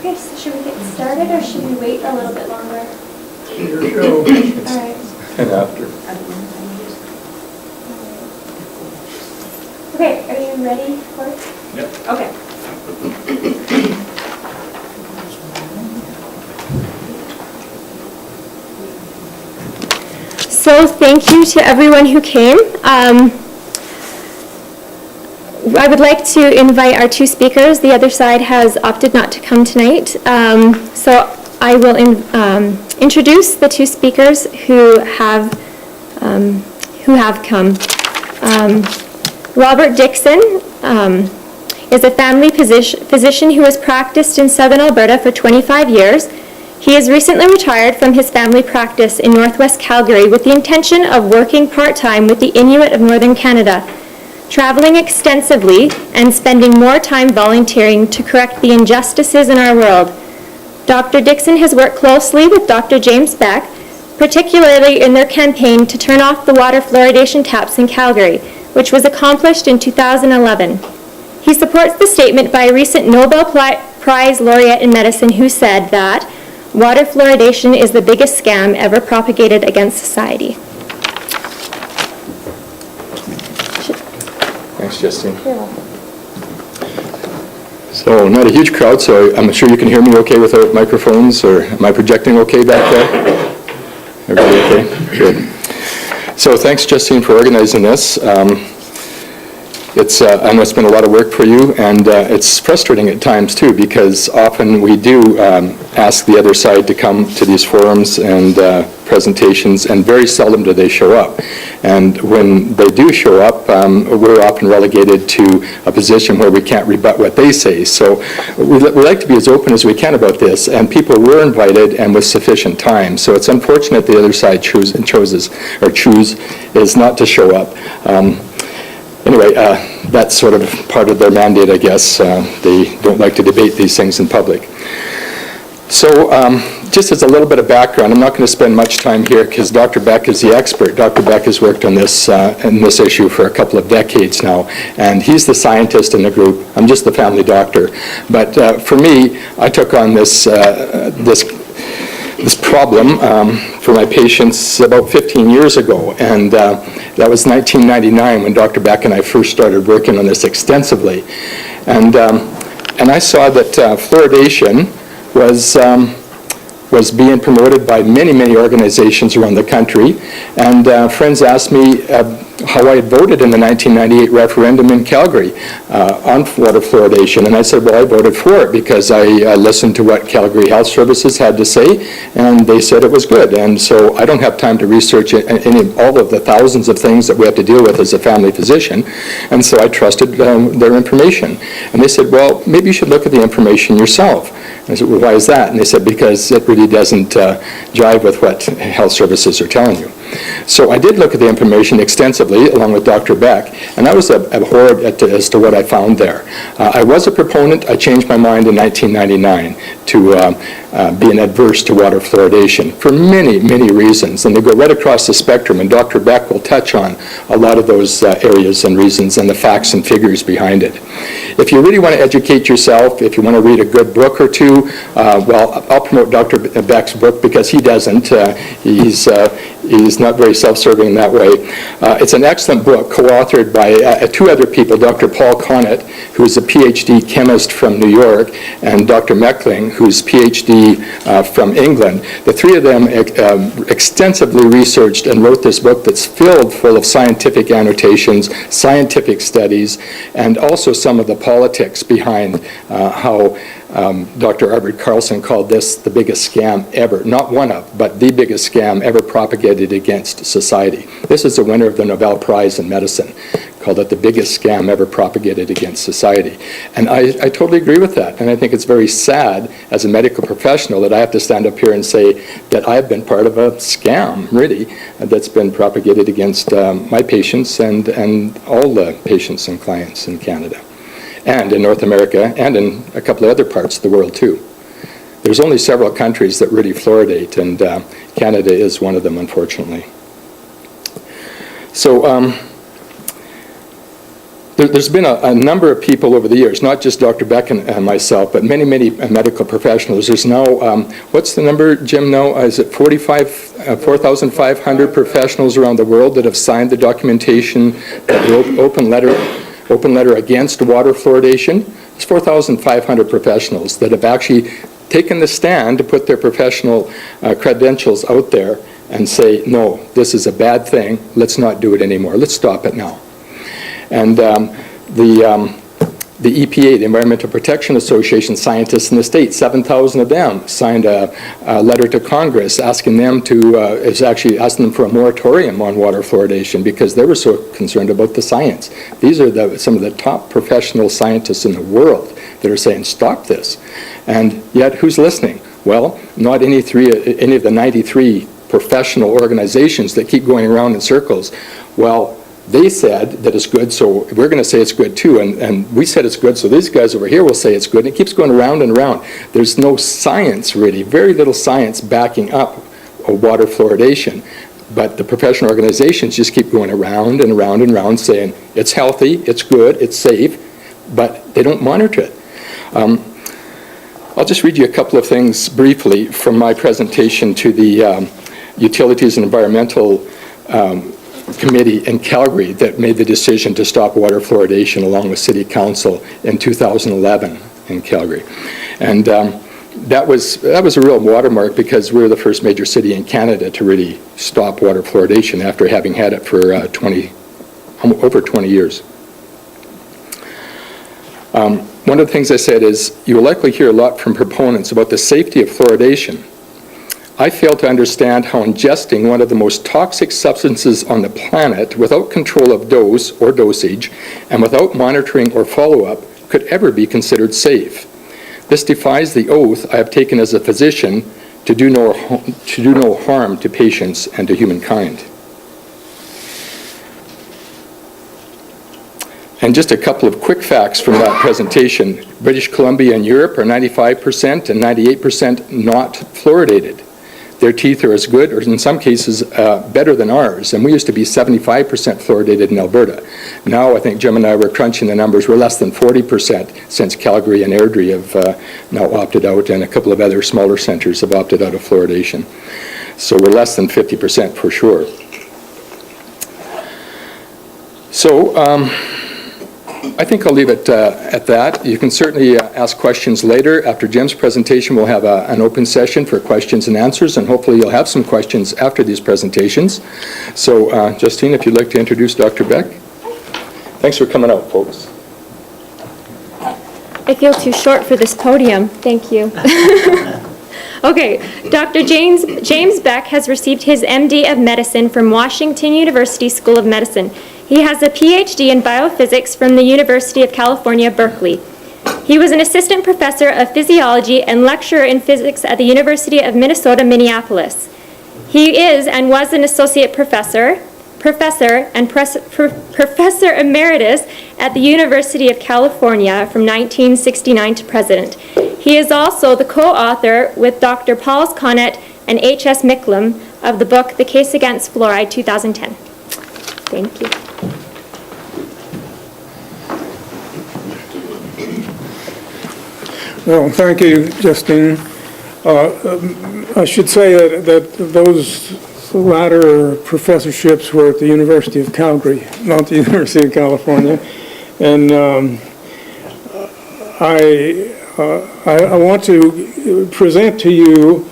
Okay, so should we get started or should we wait a little bit longer? Your show. All right. And after. Okay, are you ready for it? Yep. Okay. So thank you to everyone who came. I would like to invite our two speakers. The other side has opted not to come tonight. So I will introduce the two speakers who have come. Robert Dixon is a family physician who has practiced in southern Alberta for 25 years. He has recently retired from his family practice in northwest Calgary with the intention of working part-time with the Inuit of northern Canada, traveling extensively and spending more time volunteering to correct the injustices in our world. Dr. Dixon has worked closely with Dr. James Beck, particularly in their campaign to turn off the water fluoridation taps in Calgary, which was accomplished in 2011. He supports the statement by a recent Nobel Prize laureate in medicine who said that water fluoridation is the biggest scam ever propagated against society. Thanks, Justine. You're welcome. So, not a huge crowd, so I'm sure you can hear me okay without microphones, or am I projecting okay back there? Everybody okay? Good. So, thanks, Justine, for organizing this. I know it's been a lot of work for you, and it's frustrating at times too, because often we do ask the other side to come to these forums and presentations, and very seldom do they show up. And when they do show up, we're often relegated to a position where we can't rebut what they say. So we like to be as open as we can about this, and people were invited and with sufficient time. So it's unfortunate the other side chooses is not to show up. Anyway, that's sort of part of their mandate, I guess. They don't like to debate these things in public. So just as a little bit of background, I'm not going to spend much time here because Dr. Beck is the expert. Dr. Beck has worked on this issue for a couple of decades now, and he's the scientist in the group. I'm just the family doctor. But for me, I took on this problem for my patients about 15 years ago, and that was 1999 when Dr. Beck and I first started working on this extensively. And I saw that fluoridation was being promoted by many, many organizations around the country, and friends asked me how I had voted in the 1998 referendum in Calgary on water fluoridation, and I said, well, I voted for it because I listened to what Calgary Health Services had to say, and they said it was good. And so I don't have time to research all of the thousands of things that we have to deal with as a family physician, and so I trusted their information. And they said, well, maybe you should look at the information yourself. And I said, well, why is that? And they said, because it really doesn't jive with what health services are telling you. So I did look at the information extensively, along with Dr. Beck, and I was abhorred as to what I found there. I was a proponent. I changed my mind in 1999 to being adverse to water fluoridation for many, many reasons, and they go right across the spectrum, and Dr. Beck will touch on a lot of those areas and reasons and the facts and figures behind it. If you really want to educate yourself, if you want to read a good book or two, well, I'll promote Dr. Beck's book because he doesn't. He's not very self-serving in that way. It's an excellent book, co-authored by two other people, Dr. Paul Connett, who's a PhD chemist from New York, and Dr. Meckling, who's PhD from England. The three of them extensively researched and wrote this book that's filled full of scientific annotations, scientific studies, and also some of the politics behind how Dr. Albert Carlson called this the biggest scam ever, not one of, but the biggest scam ever propagated against society. This is the winner of the Nobel Prize in Medicine, called it the biggest scam ever propagated against society. And I totally agree with that, and I think it's very sad as a medical professional that I have to stand up here and say that I've been part of a scam, really, that's been propagated against my patients and all the patients and clients in Canada, and in North America, and in a couple of other parts of the world too. There's only several countries that really fluoridate, and Canada is one of them, unfortunately. So There's been a number of people over the years, not just Dr. Beck and myself, but many medical professionals. There's now, what's the number, Jim, now? Is it 4,500 professionals around the world that have signed the documentation, the open letter against water fluoridation? It's 4,500 professionals that have actually taken the stand to put their professional credentials out there and say, no, this is a bad thing, let's not do it anymore, let's stop it now. And the EPA, the Environmental Protection Association scientists in the state, 7,000 of them signed a letter to Congress asking them asking them for a moratorium on water fluoridation because they were so concerned about the science. These are some of the top professional scientists in the world that are saying, stop this. And yet, who's listening? Well, not any of the 93 professional organizations that keep going around in circles. Well, they said that it's good, so we're going to say it's good too, and we said it's good, so these guys over here will say it's good, and it keeps going around and around. There's no science, really, very little science backing up water fluoridation, but the professional organizations just keep going around and around and around saying it's healthy, it's good, it's safe, but they don't monitor it. I'll just read you a couple of things briefly from my presentation to the Utilities and Environmental Committee in Calgary that made the decision to stop water fluoridation along with City Council in 2011 in Calgary. And that was a real watermark because we were the first major city in Canada to really stop water fluoridation after having had it for over 20 years. One of the things I said is you will likely hear a lot from proponents about the safety of fluoridation. I fail to understand how ingesting one of the most toxic substances on the planet without control of dose or dosage and without monitoring or follow-up could ever be considered safe. This defies the oath I have taken as a physician to do no harm to patients and to humankind. And just a couple of quick facts from that presentation. British Columbia and Europe are 95% and 98% not fluoridated. Their teeth are as good, or in some cases, better than ours. And we used to be 75% fluoridated in Alberta. Now, I think Jim and I were crunching the numbers. We're less than 40% since Calgary and Airdrie have now opted out, and a couple of other smaller centers have opted out of fluoridation. So we're less than 50% for sure. So, I think I'll leave it at that. You can certainly ask questions later. After Jim's presentation, we'll have an open session for questions and answers, and hopefully you'll have some questions after these presentations. So, Justine, if you'd like to introduce Dr. Beck. Thanks for coming out, folks. I feel too short for this podium. Thank you. Okay, Dr. James Beck has received his MD of Medicine from Washington University School of Medicine. He has a PhD in biophysics from the University of California, Berkeley. He was an assistant professor of physiology and lecturer in physics at the University of Minnesota, Minneapolis. He is and was an associate professor and professor emeritus at the University of California from 1969 to present. He is also the co-author with Dr. Pauls Connet and H.S. Micklem of the book The Case Against Fluoride 2010. Thank you. Well, thank you, Justine. I should say that those latter professorships were at the University of Calgary, not the University of California. And I want to present to you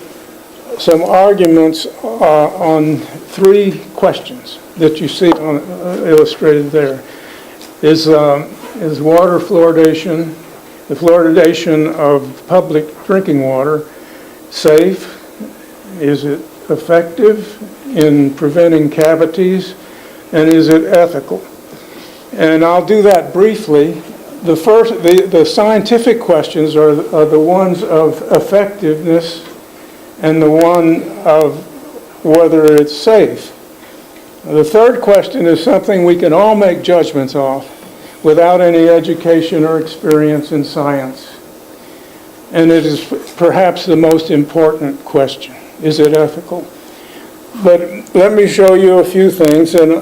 some arguments on three questions that you see illustrated there. Is water fluoridation, the fluoridation of public drinking water, safe? Is it effective in preventing cavities? And is it ethical? And I'll do that briefly. The scientific questions are the ones of effectiveness and the one of whether it's safe. The third question is something we can all make judgments of without any education or experience in science. And it is perhaps the most important question. Is it ethical? But let me show you a few things, and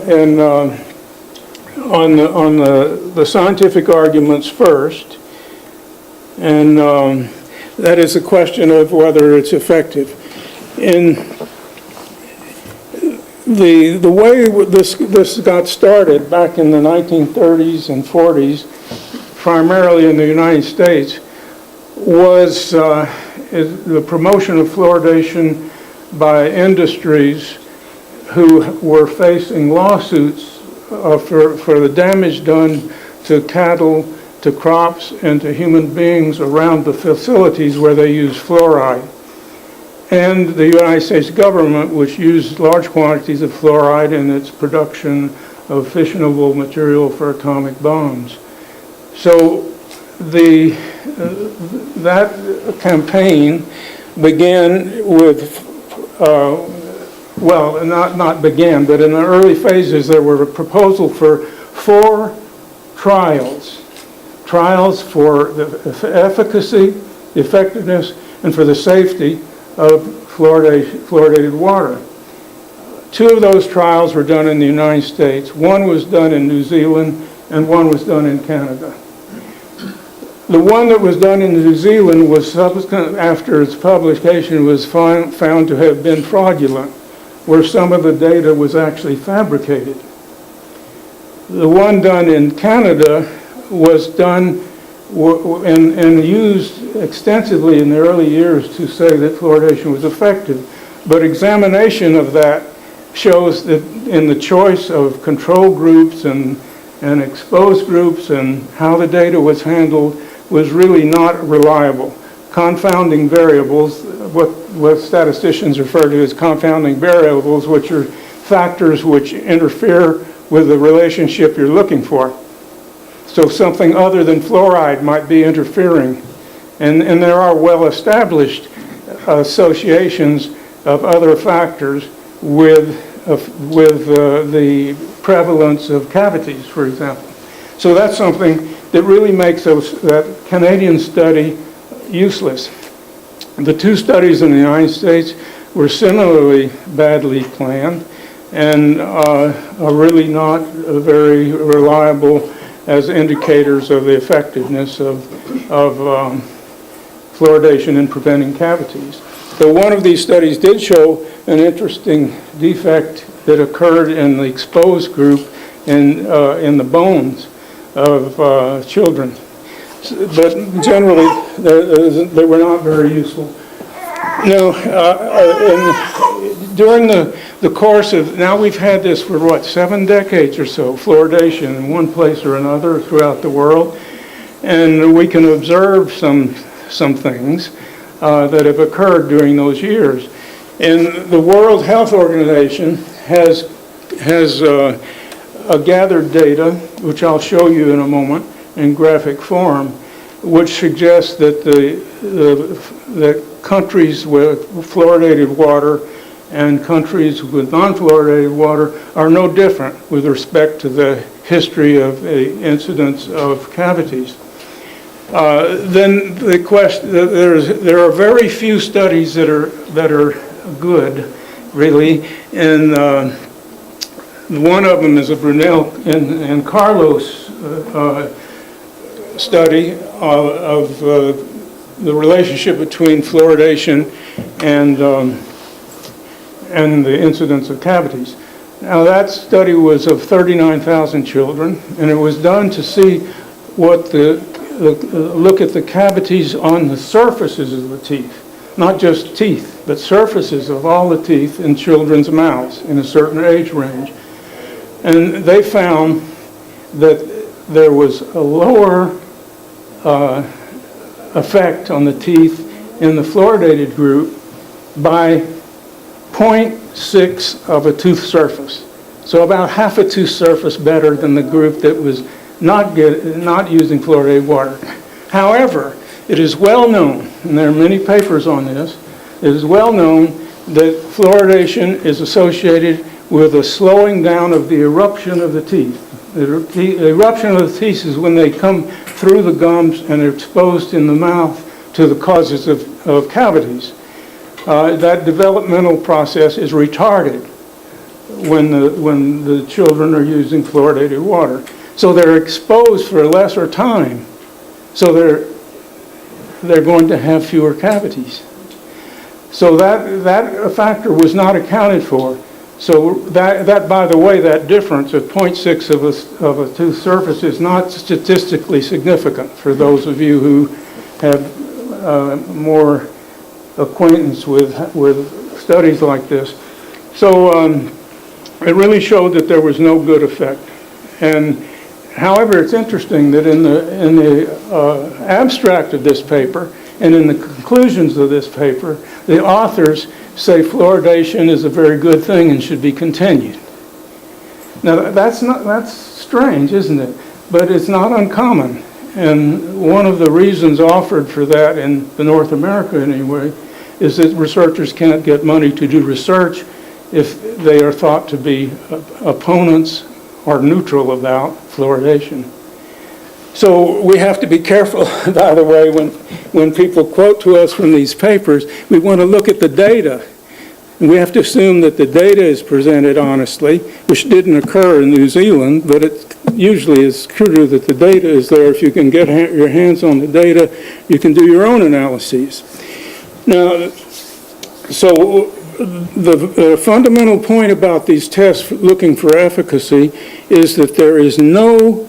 on the scientific arguments first, and that is the question of whether it's effective. In the way this got started back in the 1930s and 40s, primarily in the United States, was the promotion of fluoridation by industries who were facing lawsuits for the damage done to cattle, to crops, and to human beings around the facilities where they use fluoride. And the United States government, which used large quantities of fluoride in its production of fissionable material for atomic bombs. So that campaign began with, well, not began, but in the early phases there were a proposal for 4 trials for the efficacy, the effectiveness, and for the safety of fluoridated water. 2 of those trials were done in the United States. 1 was done in New Zealand, and 1 was done in Canada. The one that was done in New Zealand was subsequent, after its publication, was found to have been fraudulent, where some of the data was actually fabricated. The one done in Canada was done and used extensively in the early years to say that fluoridation was effective. But examination of that shows that in the choice of control groups and exposed groups and how the data was handled was really not reliable. Confounding variables, what statisticians refer to as confounding variables, which are factors which interfere with the relationship you're looking for. So something other than fluoride might be interfering. And there are well-established associations of other factors with the prevalence of cavities, for example. So that's something that really makes that Canadian study useless. The 2 studies in the United States were similarly badly planned and are really not very reliable as indicators of the effectiveness of fluoridation in preventing cavities. So one of these studies did show an interesting defect that occurred in the exposed group in the bones of children. But generally, they were not very useful. Now, during the course of, now we've had this for 7 decades or so, fluoridation in one place or another throughout the world, and we can observe some things that have occurred during those years. And the World Health Organization has gathered data, which I'll show you in a moment in graphic form, which suggests that the countries with fluoridated water and countries with non-fluoridated water are no different with respect to the history of the incidence of cavities. Then the question, there are very few studies that are good, really, and one of them is a Brunel and Carlos study of the relationship between fluoridation and the incidence of cavities. Now that study was of 39,000 children, and it was done to see what look at the cavities on the surfaces of the teeth, not just teeth, but surfaces of all the teeth in children's mouths in a certain age range. And they found that there was a lower effect on the teeth in the fluoridated group by 0.6 of a tooth surface. So about half a tooth surface better than the group that was not using fluoridated water. However, it is well known, and there are many papers on this, it is well known that fluoridation is associated with a slowing down of the eruption of the teeth. The eruption of the teeth is when they come through the gums and are exposed in the mouth to the causes of cavities. That developmental process is retarded when the children are using fluoridated water. So they're exposed for a lesser time. So they're going to have fewer cavities. So that factor was not accounted for. So that by the way, that difference of 0.6 of a tooth surface is not statistically significant for those of you who have more acquaintance with studies like this. So it really showed that there was no good effect. And however, it's interesting that in the abstract of this paper and in the conclusions of this paper, the authors say fluoridation is a very good thing and should be continued. Now that's strange, isn't it? But it's not uncommon. And one of the reasons offered for that in North America anyway is that researchers can't get money to do research if they are thought to be opponents or neutral about fluoridation. So we have to be careful, by the way, when people quote to us from these papers, we want to look at the data. And we have to assume that the data is presented honestly, which didn't occur in New Zealand, but it usually is true that the data is there. If you can get your hands on the data, you can do your own analyses. Now, so the fundamental point about these tests looking for efficacy is that there is no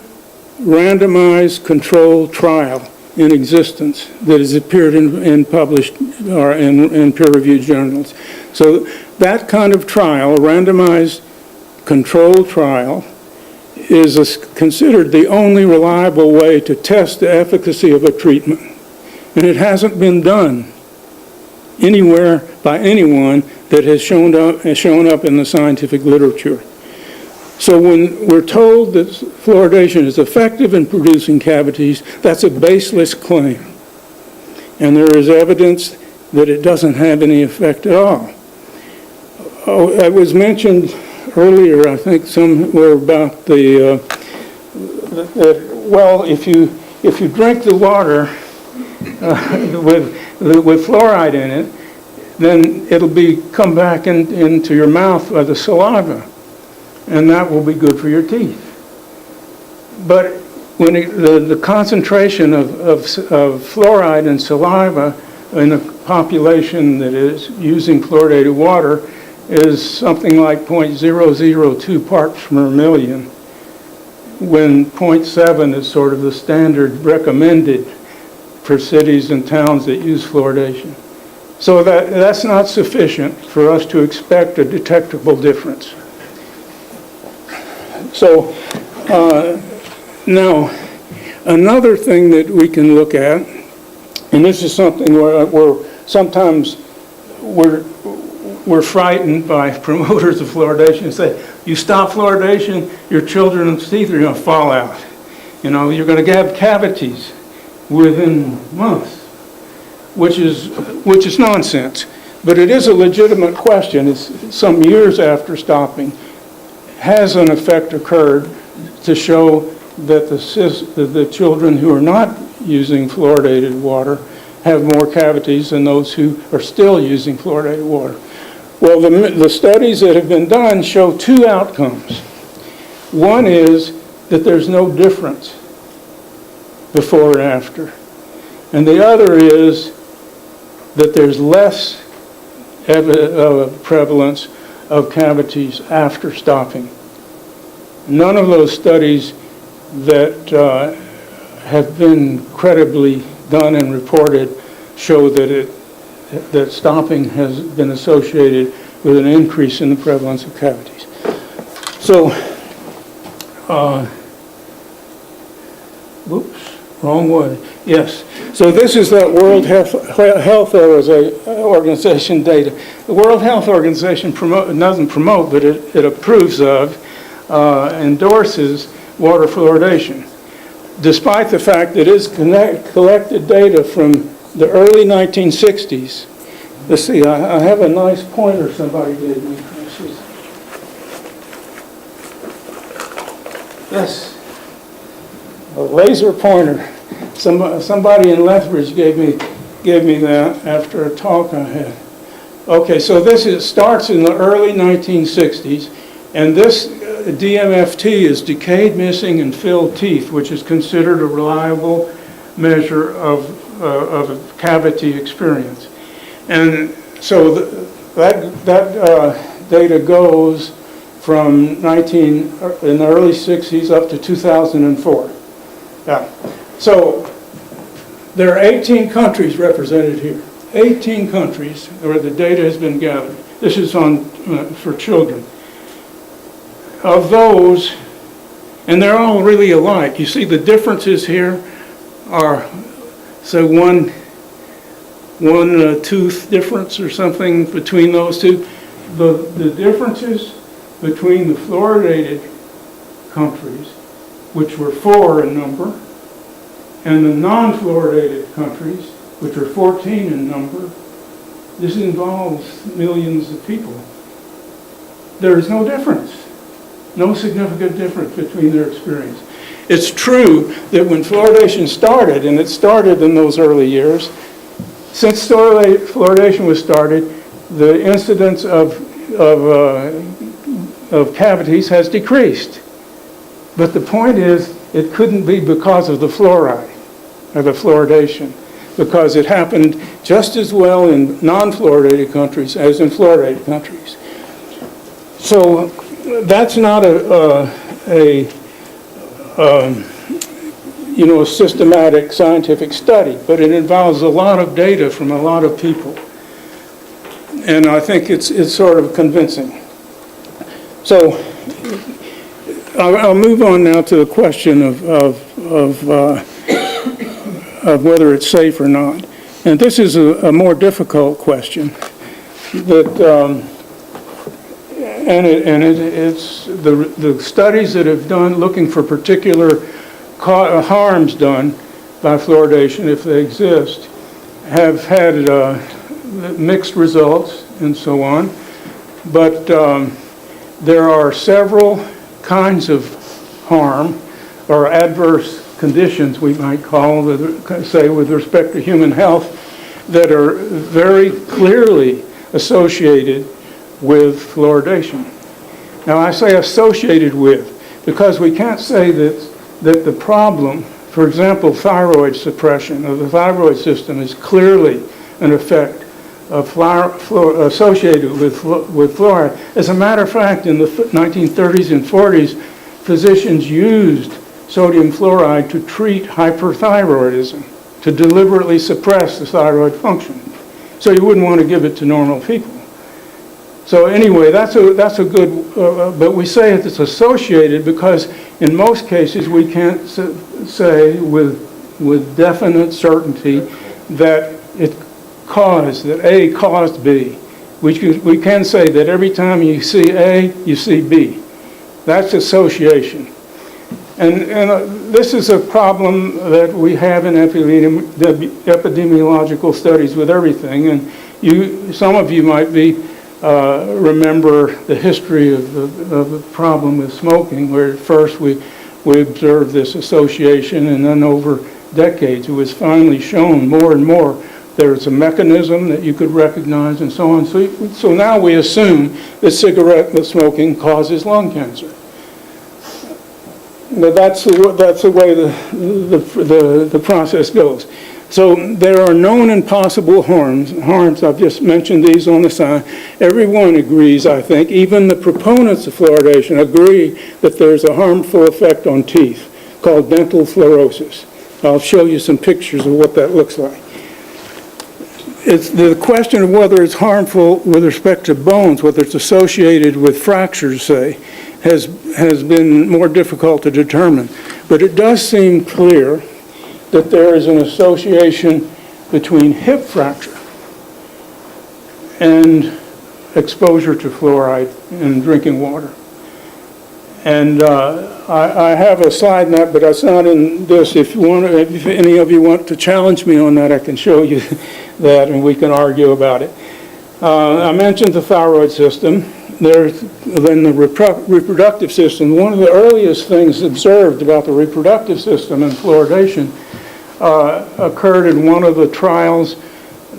randomized controlled trial in existence that has appeared in published or in peer-reviewed journals. So that kind of trial, a randomized controlled trial, is considered the only reliable way to test the efficacy of a treatment. And it hasn't been done anywhere by anyone that has shown up in the scientific literature. So when we're told that fluoridation is effective in producing cavities, that's a baseless claim. And there is evidence that it doesn't have any effect at all. Oh, it was mentioned earlier, I think somewhere about well, if you drink the water with fluoride in it, then it'll come back into your mouth by the saliva, and that will be good for your teeth. But when the concentration of fluoride in saliva in a population that is using fluoridated water is something like 0.002 parts per million, when 0.7 is sort of the standard recommended for cities and towns that use fluoridation. So that's not sufficient for us to expect a detectable difference. So now, another thing that we can look at, and this is something where sometimes we're frightened by promoters of fluoridation and say, you stop fluoridation, your children's teeth are going to fall out. You know, you're going to have cavities within months, which is nonsense. But it is a legitimate question. It's some years after stopping. Has an effect occurred to show that the children who are not using fluoridated water have more cavities than those who are still using fluoridated water? Well, the studies that have been done show two outcomes. One is that there's no difference before and after. And the other is that there's less prevalence of cavities after stopping. None of those studies that have been credibly done and reported show that stopping has been associated with an increase in the prevalence of cavities. So, whoops, wrong way. Yes. So this is that World Health Organization data. The World Health Organization doesn't promote, but it approves of, endorses water fluoridation, despite the fact that it's collected data from the early 1960s. Let's see, I have a nice pointer somebody gave me. Yes, a laser pointer. Somebody in Lethbridge gave me that after a talk I had. Okay, so starts in the early 1960s And this DMFT is decayed, missing, and filled teeth, which is considered a reliable measure of a cavity experience. And so that data goes from in the early 60s up to 2004. Yeah. So there are 18 countries represented here. 18 countries where the data has been gathered. This is on for children. Of those, and they're all really alike. You see the differences here are, so one tooth difference or something between those two. The differences between the fluoridated countries, which were 4 in number, and the non-fluoridated countries, which are 14 in number, this involves millions of people. There is no difference, no significant difference between their experience. It's true that when fluoridation started, and it started in those early years, since fluoridation was started, the incidence of cavities has decreased. But the point is, it couldn't be because of the fluoride, or the fluoridation, because it happened just as well in non-fluoridated countries as in fluoridated countries. So that's not a systematic scientific study, but it involves a lot of data from a lot of people. And I think it's sort of convincing. So I'll move on now to the question of whether it's safe or not. And this is a more difficult question. It's the studies that have done looking for particular harms done by fluoridation, if they exist, have had mixed results and so on. But there are several kinds of harm or adverse conditions, we might call, say, with respect to human health, that are very clearly associated with fluoridation. Now, I say associated with because we can't say that the problem, for example, thyroid suppression of the thyroid system is clearly an effect of associated with fluoride. As a matter of fact, in the 1930s and 40s, physicians used sodium fluoride to treat hyperthyroidism, to deliberately suppress the thyroid function. So you wouldn't want to give it to normal people. So anyway, that's a good, but we say it's associated because in most cases we can't say with definite certainty that it caused, that A caused B. We can say that every time you see A, you see B. That's association. And this is a problem that we have in epidemiological studies with everything. And some of you might remember the history of the problem with smoking, where at first we observed this association, and then over decades it was finally shown more and more there's a mechanism that you could recognize and so on. So now we assume that cigarette smoking causes lung cancer. Now that's the way the process goes. So there are known and possible harms. I've just mentioned these on the side. Everyone agrees, I think, even the proponents of fluoridation agree that there's a harmful effect on teeth called dental fluorosis. I'll show you some pictures of what that looks like. It's the question of whether it's harmful with respect to bones, whether it's associated with fractures, say, has been more difficult to determine. But it does seem clear that there is an association between hip fracture and exposure to fluoride in drinking water. And I have a slide map, but it's not in this. If any of you want to challenge me on that, I can show you that, and we can argue about it. I mentioned the thyroid system. There's then the reproductive system. One of the earliest things observed about the reproductive system and fluoridation occurred in one of the trials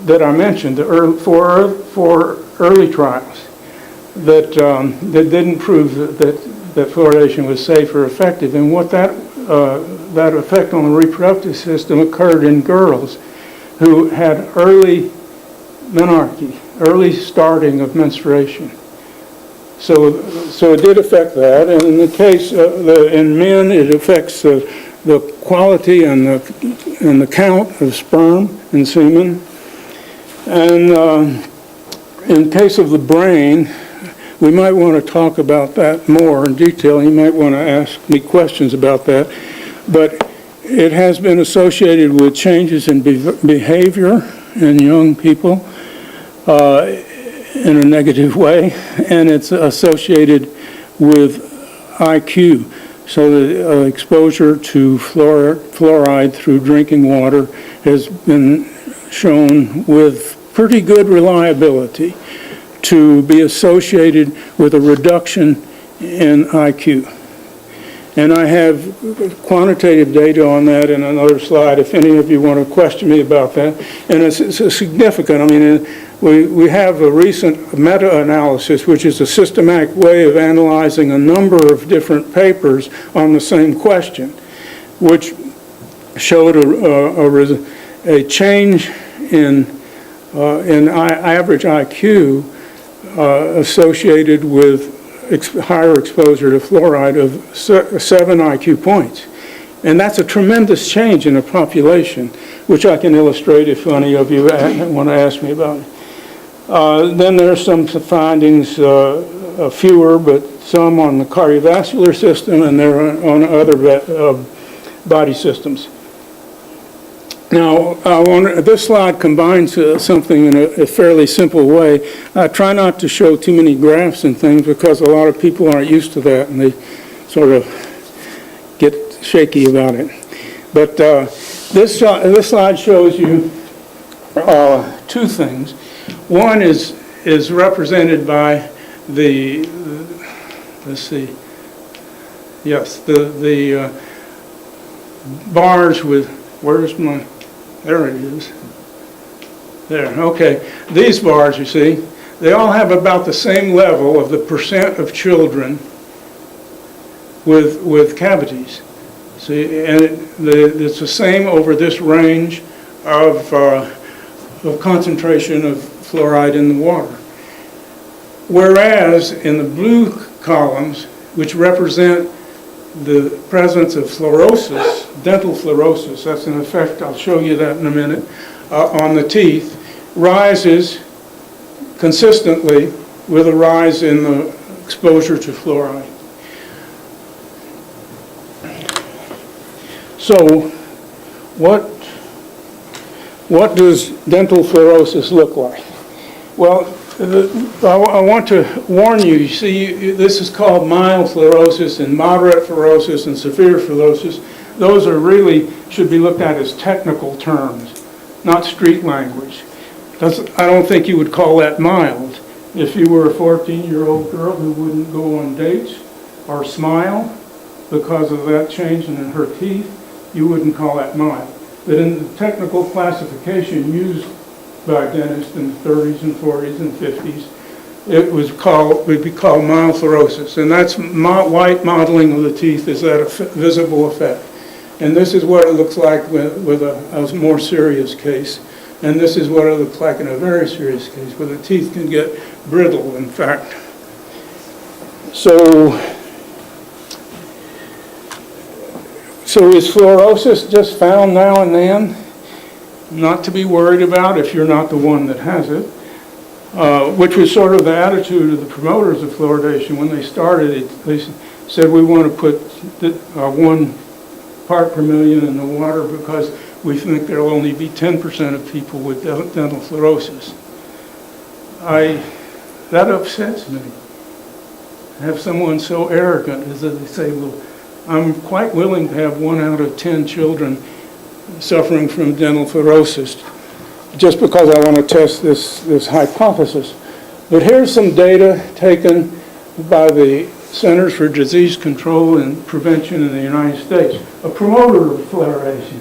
that I mentioned, the four early trials. that didn't prove that fluoridation was safe or effective. And what that effect on the reproductive system occurred in girls who had early menarche, early starting of menstruation. So it did affect that, and in the case in men, it affects the quality and the count of sperm and semen. And in case of the brain, we might want to talk about that more in detail. You might want to ask me questions about that. But it has been associated with changes in behavior in young people in a negative way, and it's associated with IQ. So the exposure to fluoride through drinking water has been shown with pretty good reliability to be associated with a reduction in IQ. And I have quantitative data on that in another slide if any of you want to question me about that. And it's significant. I mean, we have a recent meta-analysis, which is a systematic way of analyzing a number of different papers on the same question, which showed a change in average IQ associated with higher exposure to fluoride of 7 IQ points. And that's a tremendous change in a population, which I can illustrate if any of you want to ask me about it. Then there are some findings, fewer, but some on the cardiovascular system, and there are on other body systems. Now, this slide combines something in a fairly simple way. I try not to show too many graphs and things because a lot of people aren't used to that and they sort of get shaky about it. But this slide shows you two things. One is represented by the bars with, where's my, there it is. There, okay. These bars, you see, they all have about the same level of the percent of children with cavities. See, and it's the same over this range of concentration of fluoride in the water. Whereas in the blue columns, which represent the presence of fluorosis, dental fluorosis, that's an effect, I'll show you that in a minute, on the teeth, rises consistently with a rise in the exposure to fluoride. So what does dental fluorosis look like? Well, I want to warn you, you see, this is called mild fluorosis and moderate fluorosis and severe fluorosis. Those are really, should be looked at as technical terms, not street language. I don't think you would call that mild. If you were a 14-year-old girl who wouldn't go on dates or smile because of that change in her teeth, you wouldn't call that mild. But in the technical classification used by dentists in the 30s and 40s and 50s, it would be called mild fluorosis. And that's white modeling of the teeth is that a visible effect. And this is what it looks like with a more serious case. And this is what it looks like in a very serious case, where the teeth can get brittle, in fact. So is fluorosis just found now and then? Not to be worried about if you're not the one that has it, which was sort of the attitude of the promoters of fluoridation. When they started it, they said we want to put 1 part per million in the water because we think there will only be 10% of people with dental fluorosis. That upsets me. Have someone so arrogant as they say, well, I'm quite willing to have 1 out of 10 children suffering from dental fluorosis just because I want to test this hypothesis. But here's some data taken by the Centers for Disease Control and Prevention in the United States, a promoter of fluoridation.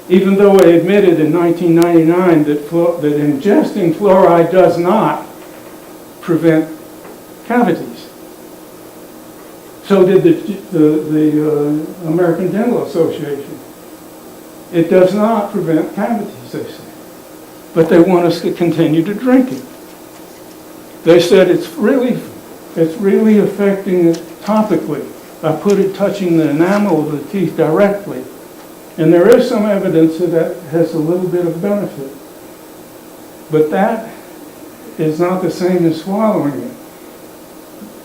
Even though they admitted in 1999 that ingesting fluoride does not prevent cavities. So did the American Dental Association. It does not prevent cavities, they say, but they want us to continue to drink it. They said it's really affecting it topically by touching the enamel of the teeth directly. And there is some evidence that has a little bit of benefit. But that is not the same as swallowing it.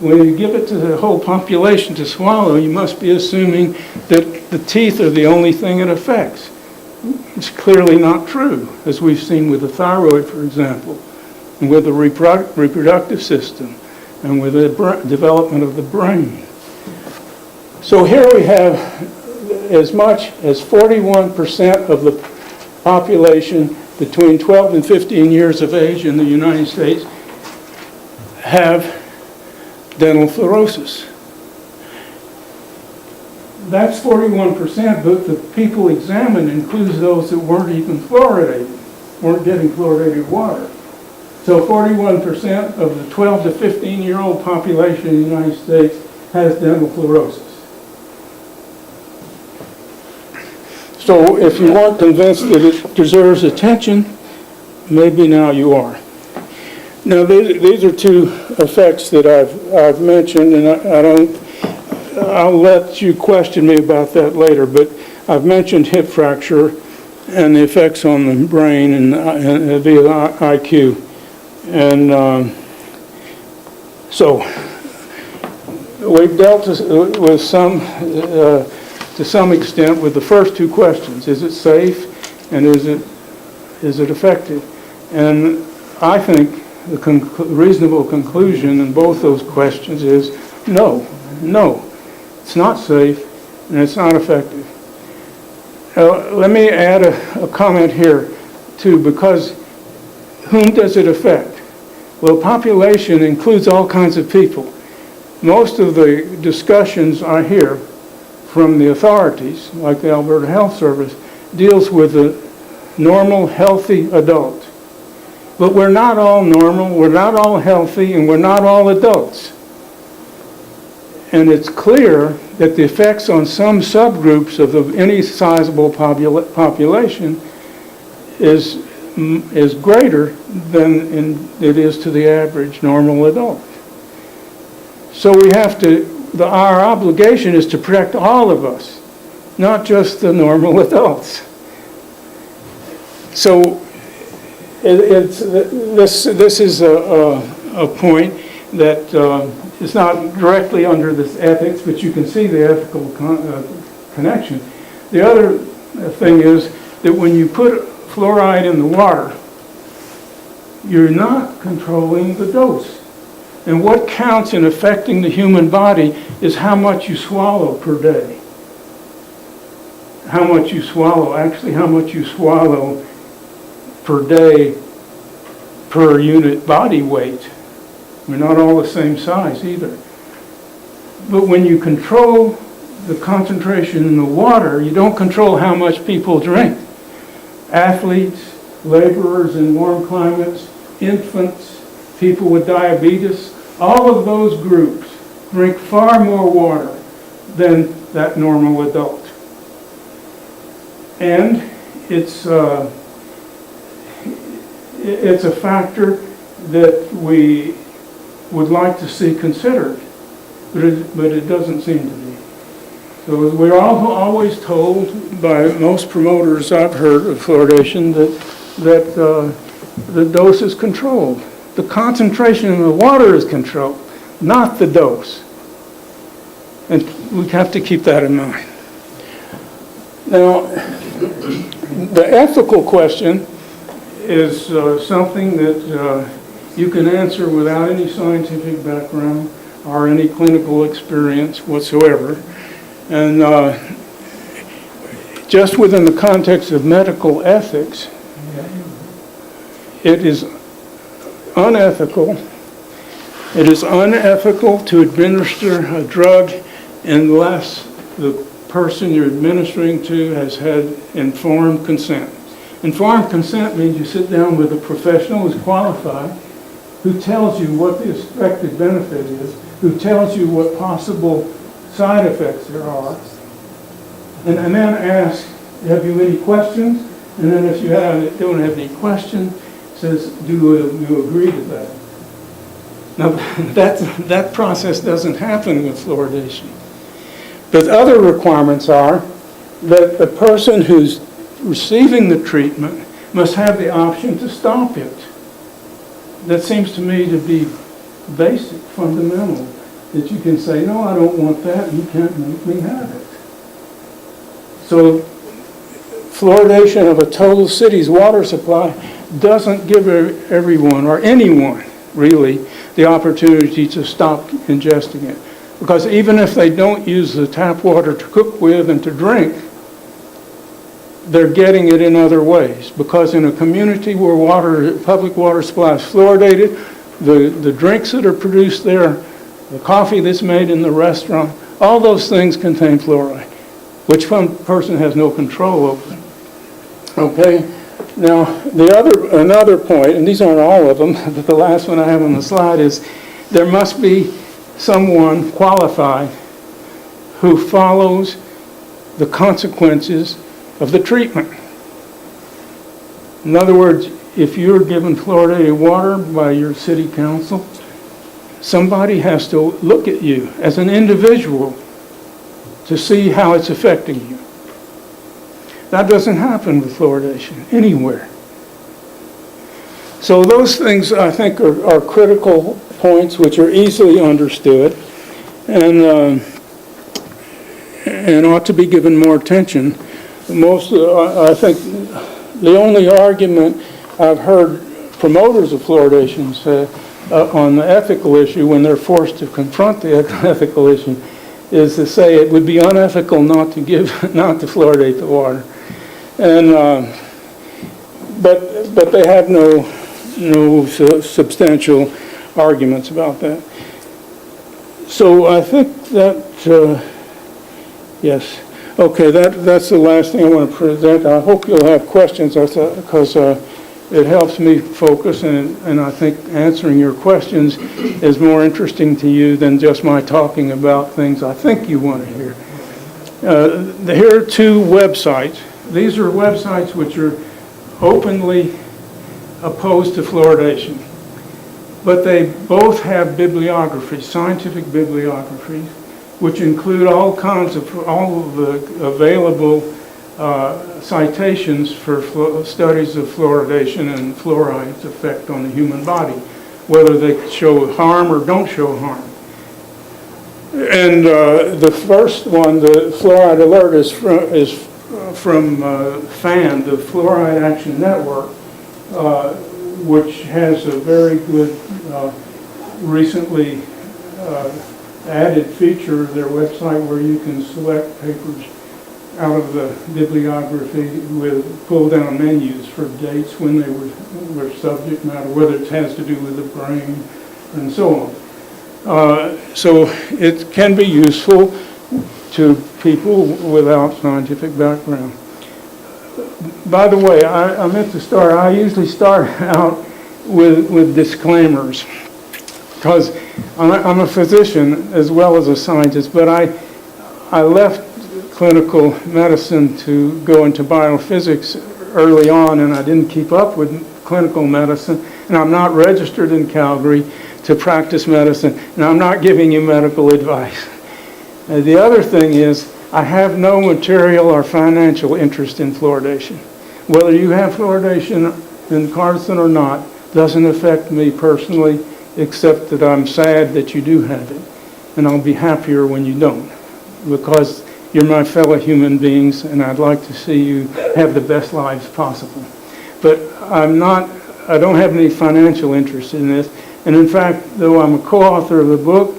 When you give it to the whole population to swallow, you must be assuming that the teeth are the only thing it affects. It's clearly not true, as we've seen with the thyroid, for example, and with the reproductive system, and with the development of the brain. So here we have as much as 41% of the population between 12 and 15 years of age in the United States have dental fluorosis. That's 41%, but the people examined includes those that weren't even fluoridated, weren't getting fluoridated water. So 41% of the 12 to 15-year-old population in the United States has dental fluorosis. So if you weren't convinced that it deserves attention, maybe now you are. Now these are two effects that I've mentioned, and I'll let you question me about that later, but I've mentioned hip fracture and the effects on the brain and via IQ. And so we've dealt with to some extent with the first two questions. Is it safe, and is it effective? And I think the reasonable conclusion in both those questions is no. It's not safe, and it's not effective. Let me add a comment here, too, because whom does it affect? Well, population includes all kinds of people. Most of the discussions I hear from the authorities, like the Alberta Health Service, deals with the normal, healthy adult. But we're not all normal, we're not all healthy, and we're not all adults. And it's clear that the effects on some subgroups of any sizable population is greater than it is to the average normal adult. So we have to, our obligation is to protect all of us, not just the normal adults. So this is a point that is not directly under this ethics, but you can see the ethical connection. The other thing is that when you put fluoride in the water, you're not controlling the dose. And what counts in affecting the human body is how much you swallow per day. How much you swallow per day per unit body weight. We're not all the same size either. But when you control the concentration in the water, you don't control how much people drink. Athletes, laborers in warm climates, infants, people with diabetes, all of those groups drink far more water than that normal adult. And it's a factor that we would like to see considered, but it doesn't seem to be. So we're always told by most promoters I've heard of fluoridation that the dose is controlled. The concentration in the water is controlled, not the dose. And we have to keep that in mind. Now, the ethical question is something that you can answer without any scientific background or any clinical experience whatsoever. And just within the context of medical ethics, it is unethical. It is unethical to administer a drug unless the person you're administering to has had informed consent. Informed consent means you sit down with a professional who's qualified who tells you what the expected benefit is, who tells you what possible side effects there are, and then asks, have you any questions? And then if you don't have any questions, says, do you agree to that? Now, that process doesn't happen with fluoridation. But other requirements are that the person who's receiving the treatment must have the option to stop it. That seems to me to be basic, fundamental, that you can say, no, I don't want that, you can't make me have it. So fluoridation of a total city's water supply doesn't give everyone, or anyone really, the opportunity to stop ingesting it. Because even if they don't use the tap water to cook with and to drink, they're getting it in other ways. Because in a community where public water supply is fluoridated, the drinks that are produced there, the coffee that's made in the restaurant, all those things contain fluoride, which one person has no control over. Okay? Now, another point, and these aren't all of them, but the last one I have on the slide is there must be someone qualified who follows the consequences of the treatment. In other words, if you're given fluoridated water by your city council, somebody has to look at you as an individual to see how it's affecting you. That doesn't happen with fluoridation anywhere. So those things, I think, are critical points which are easily understood and ought to be given more attention. I think the only argument I've heard promoters of fluoridation say on the ethical issue, when they're forced to confront the ethical issue, is to say it would be unethical not to fluoridate the water. And but they have no substantial arguments about that. So I think that yes, okay. That's the last thing I want to present. I hope you'll have questions because it helps me focus, and I think answering your questions is more interesting to you than just my talking about things I think you want to hear. Here are two websites. These are websites which are openly opposed to fluoridation, but they both have bibliography, scientific bibliography, which include all of the available citations for studies of fluoridation and fluoride's effect on the human body, whether they show harm or don't show harm. And the first one, the Fluoride Alert, is from FAN, the Fluoride Action Network, which has a very good, recently added feature of their website where you can select papers out of the bibliography with pull-down menus for dates when they were subject matter, whether it has to do with the brain and so on. So it can be useful to people without scientific background. By the way, I meant to start, I usually start out with disclaimers, because I'm a physician as well as a scientist, but I left clinical medicine to go into biophysics early on, and I didn't keep up with clinical medicine, and I'm not registered in Calgary to practice medicine, and I'm not giving you medical advice. The other thing is, I have no material or financial interest in fluoridation. Whether you have fluoridation in Cardston or not doesn't affect me personally, except that I'm sad that you do have it, and I'll be happier when you don't, because you're my fellow human beings, and I'd like to see you have the best lives possible. But I don't have any financial interest in this, and in fact, though I'm a co-author of the book,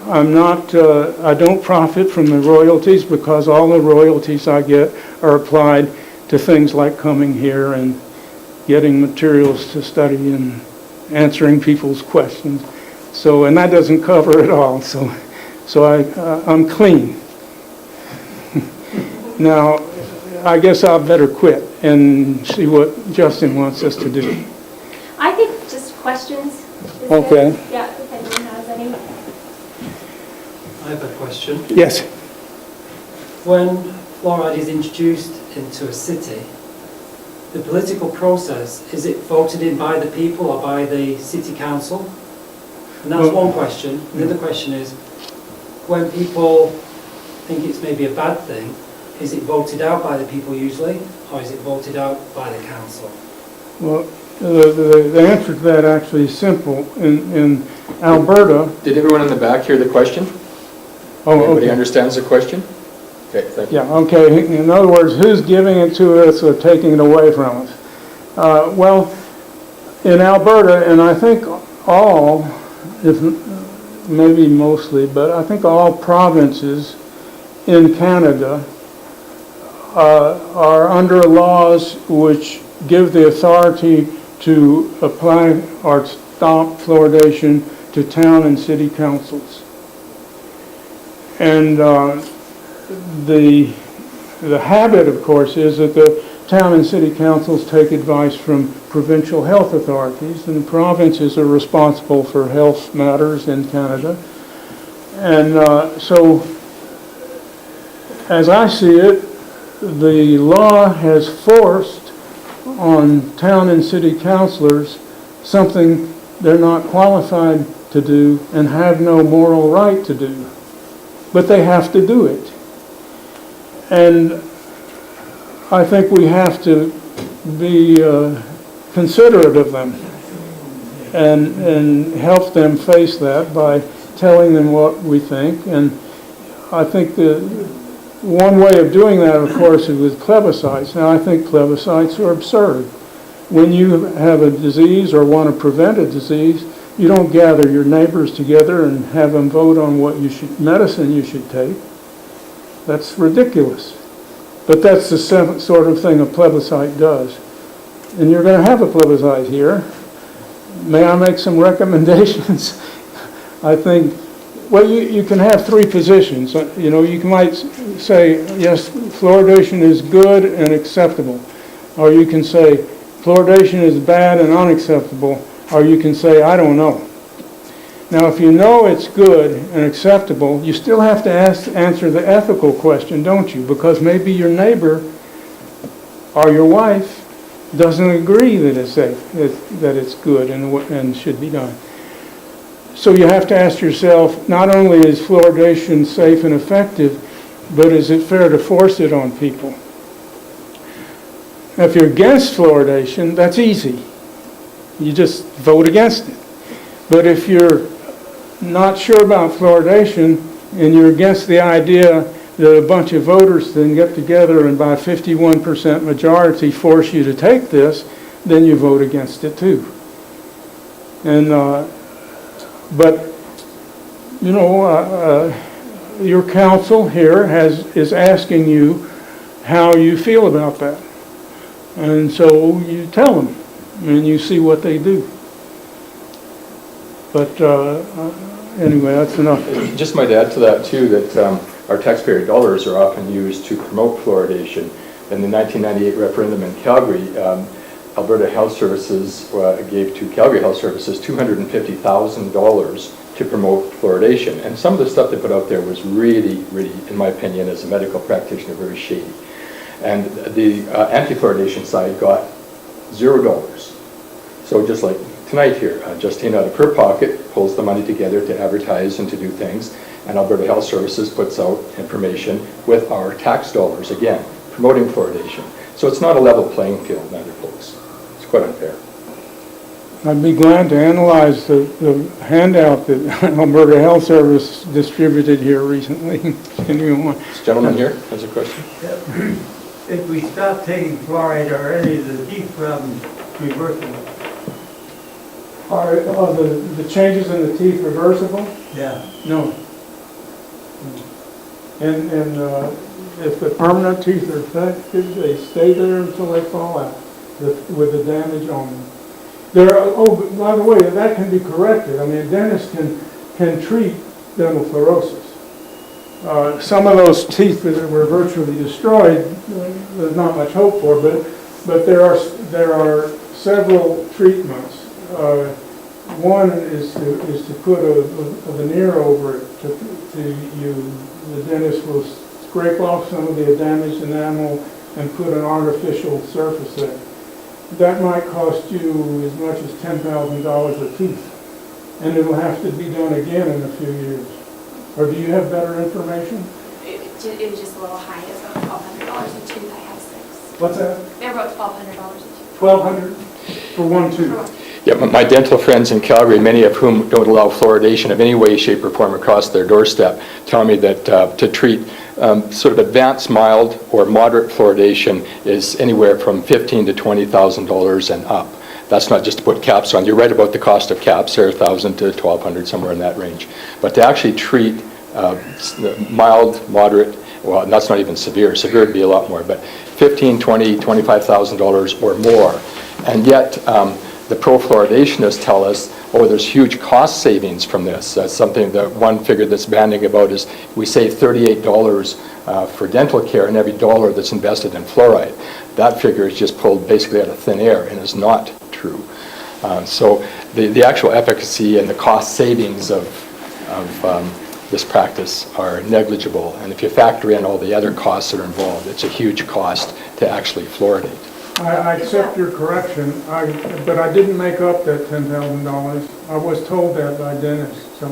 I don't profit from the royalties, because all the royalties I get are applied to things like coming here and getting materials to study and answering people's questions. So, and that doesn't cover it all. So I'm clean. Now, I guess I'll better quit and see what Justin wants us to do. I think just questions? Is Okay. there- Yeah, if anyone has any. I have a question. Yes. When fluoride is introduced into a city, the political process, is it voted in by the people or by the city council? And that's Well- one question. The other question is, when people think it's maybe a bad thing, is it voted out by the people usually, or is it voted out by the council? Well, the answer to that actually is simple. In Alberta, Did everyone in the back hear the question? oh, Everybody okay. understands the question? Okay, thank you. Yeah, okay. In other words, who's giving it to us or taking it away from us? Well, in Alberta, and I think all, if maybe mostly, but I think all provinces in Canada are under laws which give the authority to apply or stop fluoridation to town and city councils. And the habit, of course, is that the town and city councils take advice from provincial health authorities, and the provinces are responsible for health matters in Canada. And so, as I see it, the law has forced on town and city councilors something they're not qualified to do and have no moral right to do. But they have to do it. And I think we have to be considerate of them and help them face that by telling them what we think. And I think the one way of doing that, of course, is with plebiscites. Now, I think plebiscites are absurd. When you have a disease or want to prevent a disease, you don't gather your neighbors together and have them vote on what medicine you should take. That's ridiculous. But that's the sort of thing a plebiscite does. And you're going to have a plebiscite here. May I make some recommendations? I think, well, you can have three positions. You know, you might say, yes, fluoridation is good and acceptable. Or you can say, fluoridation is bad and unacceptable. Or you can say, I don't know. Now, if you know it's good and acceptable, you still have to answer the ethical question, don't you? Because maybe your neighbor or your wife doesn't agree that it's safe, that it's good and should be done. So you have to ask yourself, not only is fluoridation safe and effective, but is it fair to force it on people? Now, if you're against fluoridation, that's easy. You just vote against it. But if you're not sure about fluoridation and you're against the idea that a bunch of voters then get together and by 51% majority force you to take this, then you vote against it too. And but you know, your council here is asking you how you feel about that, and so you tell them and you see what they do. But anyway, that's enough. Just might add to that too that our taxpayer dollars are often used to promote fluoridation. In the 1998 referendum in Calgary, Alberta Health Services gave to Calgary Health Services $250,000 to promote fluoridation. And some of the stuff they put out there was really, really, in my opinion, as a medical practitioner, very shady. And the anti-fluoridation side got $0. So just like tonight here, Justine out of her pocket pulls the money together to advertise and to do things, and Alberta Health Services puts out information with our tax dollars, again, promoting fluoridation. So it's not a level playing field, neither, folks. It's quite unfair. I'd be glad to analyze the handout that Alberta Health Service distributed here recently. Anyone? This gentleman here has a question. If we stop taking fluoride, are any of the teeth problems reversible? Are the changes in the teeth reversible? Yeah. No. And if the permanent teeth are affected, they stay there until they fall out with the damage on them. But by the way, that can be corrected. I mean, a dentist can treat dental fluorosis. Some of those teeth that were virtually destroyed, there's not much hope for, but there are several treatments. One is to put a veneer over it the dentist will scrape off some of the damaged enamel and put an artificial surface there. That might cost you as much as $10,000 a tooth, and it'll have to be done again in a few years. Or do you have better information? It was just a little high, it's about $1,200 a tooth, I have 6. What's that? They're about $1,200 a tooth. $1,200 for one tooth? For one. Yeah, my dental friends in Calgary, many of whom don't allow fluoridation of any way, shape, or form across their doorstep, tell me that to treat sort of advanced, mild, or moderate fluoridation is anywhere from $15,000 to $20,000 and up. That's not just to put caps on. You're right about the cost of caps. They're $1,000 to $1,200, somewhere in that range. But to actually treat mild, moderate, well, that's not even severe. Severe would be a lot more, but $15,000, $20,000, $25,000 or more. And yet, the pro-fluoridationists tell us, oh, there's huge cost savings from this. That's something that one figure that's banding about is we save $38 for dental care in every dollar that's invested in fluoride. That figure is just pulled basically out of thin air and is not true. So the actual efficacy and the cost savings of this practice are negligible. And if you factor in all the other costs that are involved, it's a huge cost to actually fluoridate. I accept your correction, but I didn't make up that $10,000. I was told that by dentists, so.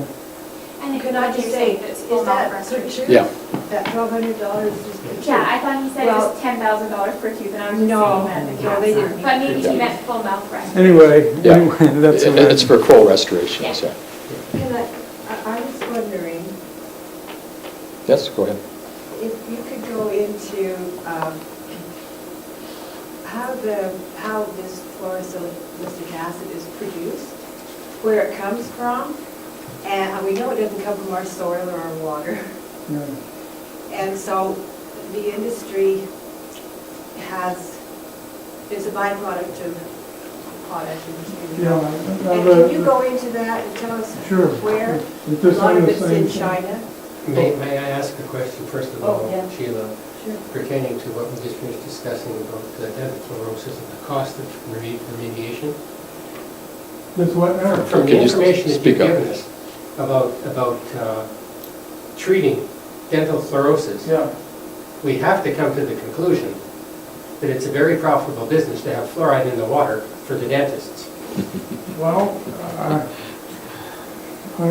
And Can I just say, it's is full mouth that restoration. true? Yeah. That $1,200 is the truth? Yeah, I thought he said it Well- was $10,000 per tooth, and I was just No, saying that the no, caps they are. didn't. But maybe he meant full mouth restoration. Anyway, Yeah. that's. It's for full restoration, Yeah. so. Can I was wondering Yes, go ahead. if you could go into how this fluorosilicic acid is produced, where it comes from, and we know it doesn't come from our soil or our water. Yeah. And so the industry is a byproduct of potash industry. Yeah. And can you go into that and tell us Sure. where? It's A just lot on of the it's same in thing. China. May I ask a question first of all, Oh, yeah. Sheila, Sure. pertaining to what we just finished discussing about the dental fluorosis and the cost of remediation? That's what now? From the Can you information that speak you've up? given us about treating dental fluorosis, Yeah. we have to come to the conclusion that it's a very profitable business to have fluoride in the water for the dentists. Well, I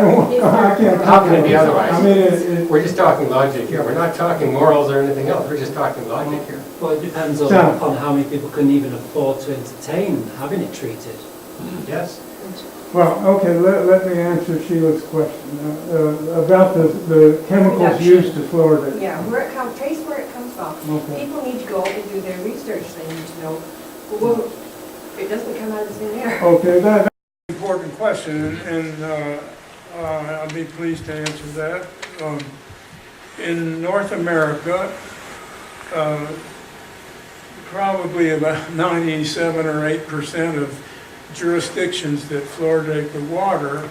don't, I can't. How can it be otherwise? I mean, We're just talking logic here. We're not talking morals or anything else. We're just talking logic here. Well, it depends Yeah. on how many people can even afford to entertain having it treated. Yes? well, okay, let me answer Sheila's question about the chemicals Production. used to fluoridate. Yeah, where it comes, trace where it comes from. Okay. People need to go and do their research, they need to know, well, it doesn't come out of thin air. Okay, that's an important question, and I'll be pleased to answer that. In North America, probably about 97 or 8% of jurisdictions that fluoridate the water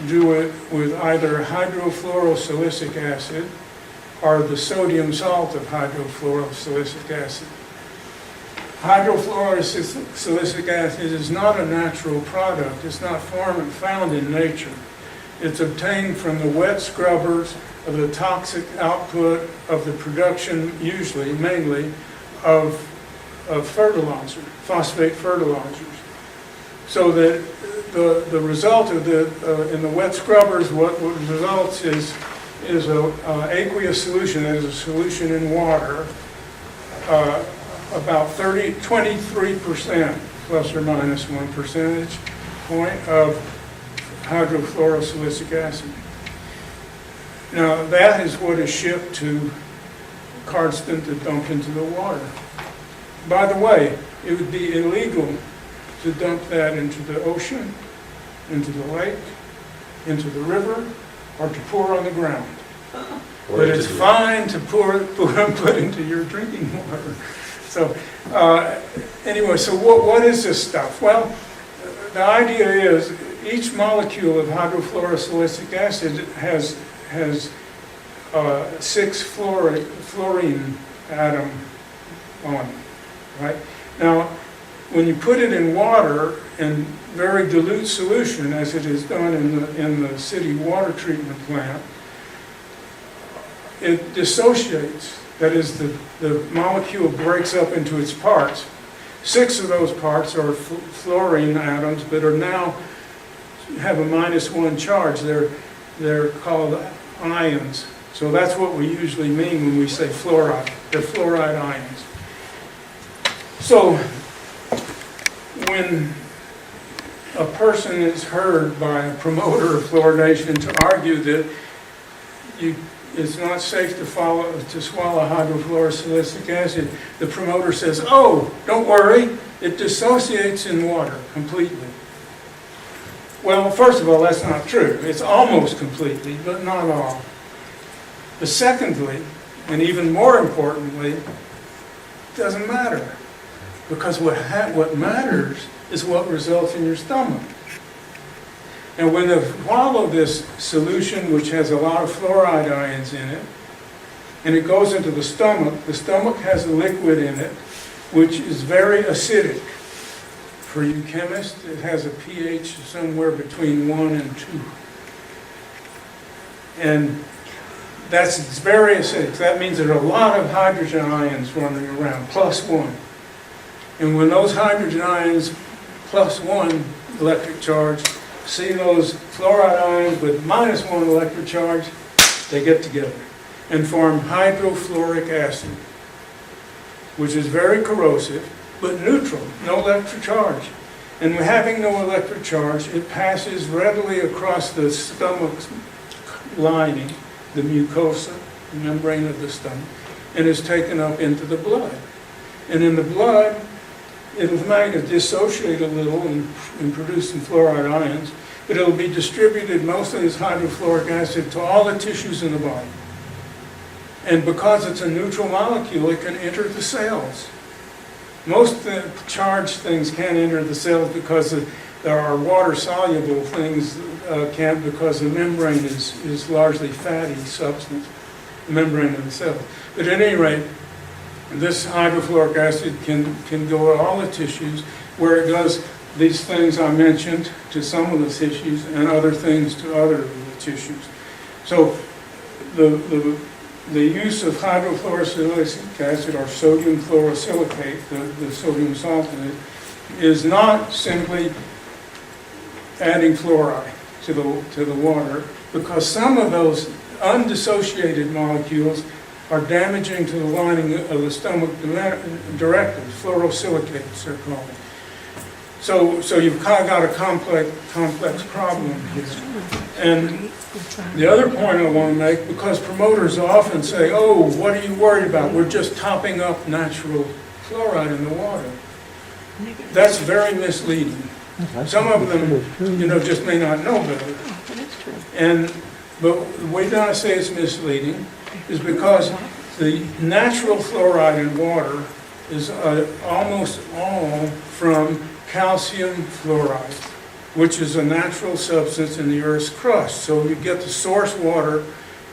do it with either hydrofluorosilicic acid or the sodium salt of hydrofluorosilicic acid. Hydrofluorosilicic acid is not a natural product. It's not found in nature. It's obtained from the wet scrubbers of the toxic output of the production, usually, mainly, of fertilizer, phosphate fertilizers. So that the result of in the wet scrubbers, what results is a aqueous solution, that is a solution in water, about 23% plus or minus 1 percentage point of hydrofluorosilicic acid. Now that is what is shipped to Cardston to dump into the water. By the way, it would be illegal to dump that into the ocean, into the lake, into the river, or to pour on the ground. But it's fine to put into your drinking water. So anyway, so what is this stuff? Well, the idea is each molecule of hydrofluorosilicic acid has 6 fluorine atom on it, right? Now, when you put it in water in very dilute solution, as it is done in the city water treatment plant, it dissociates. That is, the molecule breaks up into its parts. 6 of those parts are fluorine atoms that are now have a -1 charge. They're called ions. So that's what we usually mean when we say fluoride. They're fluoride ions. So when a person is heard by a promoter of fluoridation to argue that it's not safe to swallow hydrofluorosilicic acid, the promoter says, oh, don't worry, it dissociates in water completely. Well, first of all, that's not true. It's almost completely, but not all. But secondly, and even more importantly, it doesn't matter. Because what matters is what results in your stomach. And when you swallow this solution, which has a lot of fluoride ions in it, and it goes into the stomach has a liquid in it, which is very acidic. For you chemists, it has a pH somewhere between 1 and 2. And it's very acidic. That means there are a lot of hydrogen ions running around, +1. And when those hydrogen ions +1 electric charge see those fluoride ions with -1 electric charge, they get together and form hydrofluoric acid, which is very corrosive, but neutral, no electric charge. And having no electric charge, it passes readily across the stomach's lining, the mucosa, the membrane of the stomach, and is taken up into the blood. And in the blood, it'll dissociate a little and produce some fluoride ions, but it'll be distributed, most of this hydrofluoric acid, to all the tissues in the body. And because it's a neutral molecule, it can enter the cells. Most charged things can't enter the cells because there are water-soluble things can't, because the membrane is largely fatty substance, the membrane of the cell. But at any rate, this hydrofluoric acid can go to all the tissues, where it does these things I mentioned to some of the tissues and other things to other of the tissues. So the use of hydrofluorosilicic acid, or sodium fluorosilicate, the sodium salt in it, is not simply adding fluoride to the water, because some of those undissociated molecules are damaging to the lining of the stomach directly. Fluorosilicates, they're called. So you've kind of got a complex problem here. And the other point I want to make, because promoters often say, oh, what are you worried about? We're just topping up natural fluoride in the water. That's very misleading. Some of them, just may not know better. But the way that I say it's misleading is because the natural fluoride in water is almost all from calcium fluoride, which is a natural substance in the Earth's crust. So you get the source water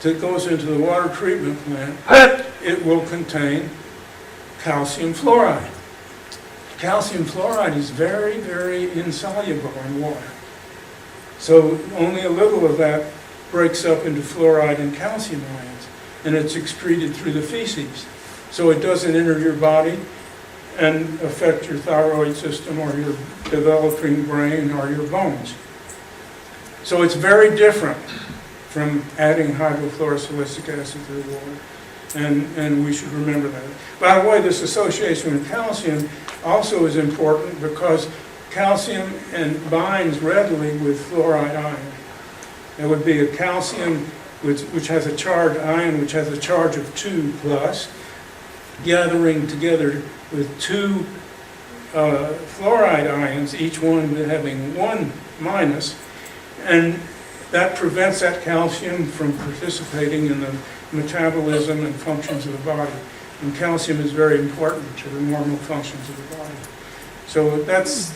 that goes into the water treatment plant, it will contain calcium fluoride. Calcium fluoride is very, very insoluble in water. So only a little of that breaks up into fluoride and calcium ions, and it's excreted through the feces. So it doesn't enter your body and affect your thyroid system or your developing brain or your bones. So it's very different from adding hydrofluorosilicic acid to the water, and we should remember that. By the way, this association with calcium also is important because calcium binds readily with fluoride ion. There would be a calcium which has a charged ion, which has a charge of 2 plus, gathering together with 2 fluoride ions, each one having 1 minus, and that prevents that calcium from participating in the metabolism and functions of the body. And calcium is very important to the normal functions of the body. So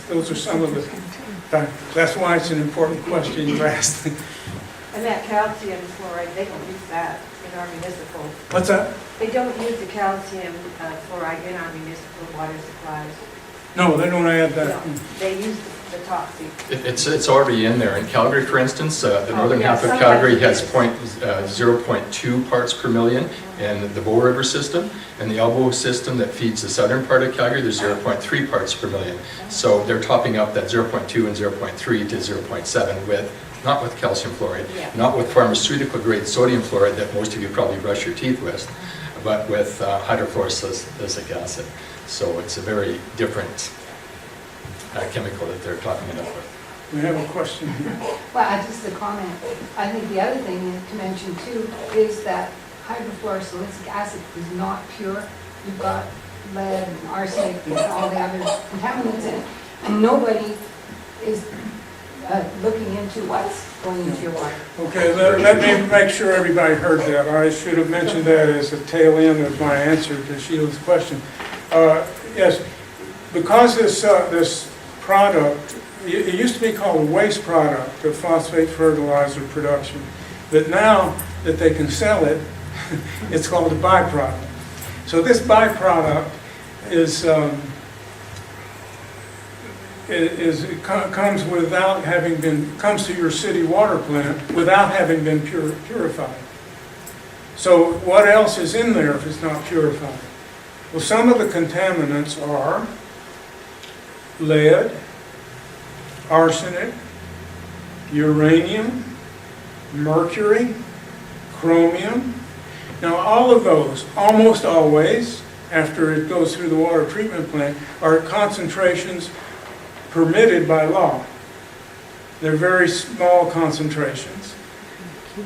those are some of the factors. That's why it's an important question you asked. And that calcium fluoride, they don't use that in our municipal. What's that? They don't use the calcium fluoride in our municipal water supplies. No, they don't add No, that. they use the toxic. It's already in there. In Calgary, for instance, the northern yeah, half of sometimes Calgary it has is. 0.2 parts per million in the Bow River system, and the Elbow system that feeds the southern part of Calgary, there's 0.3 parts per million. So they're topping up that 0.2 and 0.3 to 0.7 with, not with calcium fluoride, Yeah. not with pharmaceutical grade sodium fluoride that most of you probably brush your teeth with, but with hydrofluorosilicic acid. So it's a very different chemical that they're topping it up with. We have a question here. Well, just a comment. I think the other thing to mention too is that hydrofluorosilicic acid is not pure. You've got lead and arsenic and all the other contaminants in it. And nobody is looking into what's going into your water. Okay, let me make sure everybody heard that. I should have mentioned that as a tail end of my answer to Sheila's question. Yes, because this product, it used to be called a waste product of phosphate fertilizer production, but now that they can sell it, it's called a byproduct. So this byproduct comes to your city water plant without having been purified. So what else is in there if it's not purified? Well, some of the contaminants are lead, arsenic, uranium, mercury, chromium. Now, all of those, almost always, after it goes through the water treatment plant, are at concentrations permitted by law. They're very small concentrations.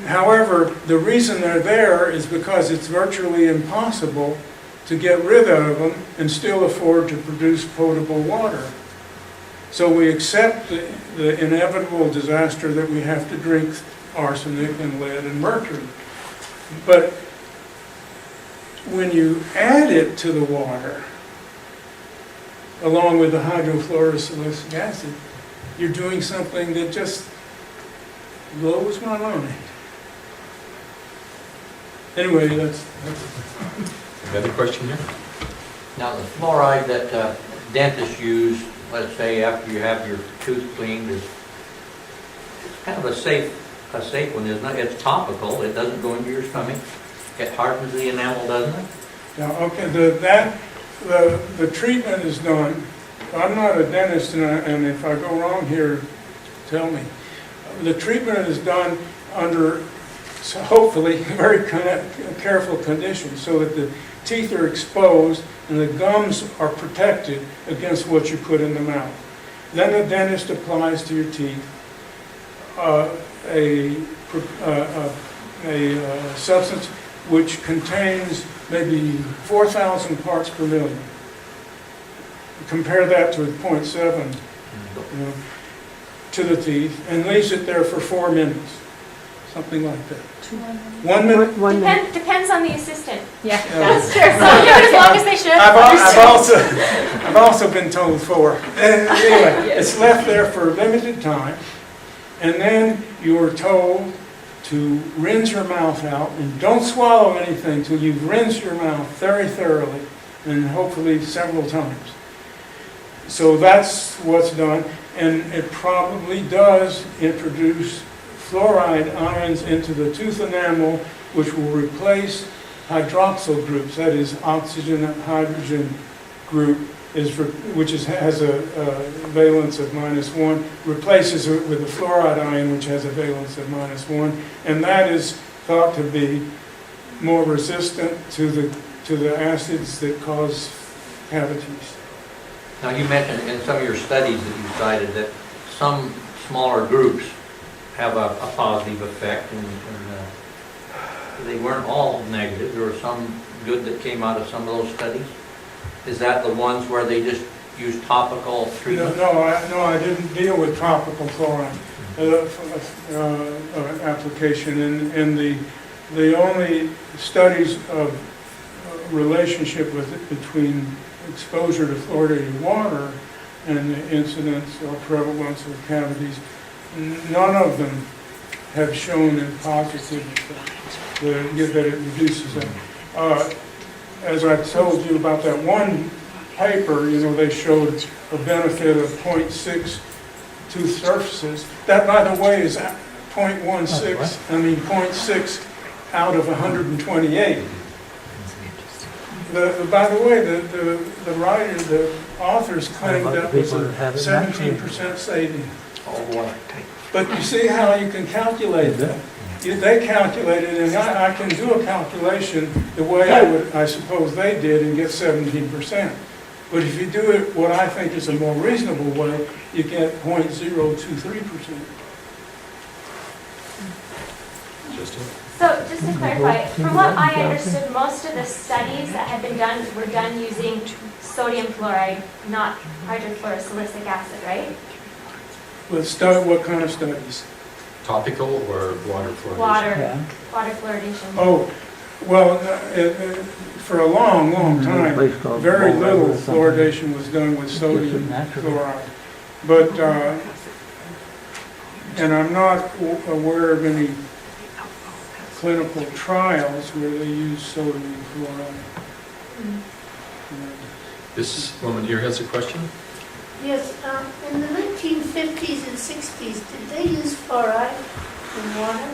However, the reason they're there is because it's virtually impossible to get rid of them and still afford to produce potable water. So we accept the inevitable disaster that we have to drink arsenic and lead and mercury. But when you add it to the water, along with the hydrofluorosilicic acid, you're doing something that just blows my mind. Anyway, that's Another question here? Now, the fluoride that dentists use, let's say after you have your tooth cleaned, is it's kind of a safe one, isn't it? It's topical, it doesn't go into your stomach. It hardens the enamel, doesn't it? now, okay. The treatment is done. I'm not a dentist, and if I go wrong here, tell me. The treatment is done under, so hopefully, very careful conditions, so that the teeth are exposed and the gums are protected against what you put in the mouth. Then the dentist applies to your teeth a substance which contains maybe 4,000 parts per million. Compare that to 0.7 to the teeth, and leaves it there for 4 minutes, something like that. 1 minute? Depends on the assistant. Yeah. That's true. Some do it as long as they should. I've also been told 4. Anyway, it's left there for a limited time, and then you are told to rinse your mouth out, and don't swallow anything till you've rinsed your mouth very thoroughly, and hopefully several times. So that's what's done, and it probably does introduce fluoride ions into the tooth enamel, which will replace hydroxyl groups, that is, oxygen and hydrogen group, has a valence of -1, replaces it with a fluoride ion, which has a valence of -1, and that is thought to be more resistant to the acids that cause cavities. Now, you mentioned in some of your studies that you cited that some smaller groups have a positive effect, and they weren't all negative. There were some good that came out of some of those studies. Is that the ones where they just use topical treatment? No, I didn't deal with tropical fluoride application, and the only studies of relationship with it between exposure to fluoridated water and the incidence or prevalence of cavities, none of them have shown a positive that it reduces them. As I told you about that one paper, they showed a benefit of 0.6 tooth surfaces. That, by the way, is 0.6 out of 128. By the way, the authors claimed that was a 17% saving. But you see how you can calculate that? They calculated, and I can do a calculation the way I suppose they did and get 17%. But if you do it what I think is a more reasonable way, you get 0.023%. So just to clarify, from what I understood, most of the studies that had been done were done using sodium fluoride, not hydrofluorosilicic acid, right? What kind of studies? Topical or water fluoridation? Water fluoridation. Oh, well, for a long, long time, very little fluoridation was done with sodium fluoride. But, and I'm not aware of any clinical trials where they use sodium fluoride. This woman here has a question. Yes, in the 1950s and 60s, did they use fluoride in water?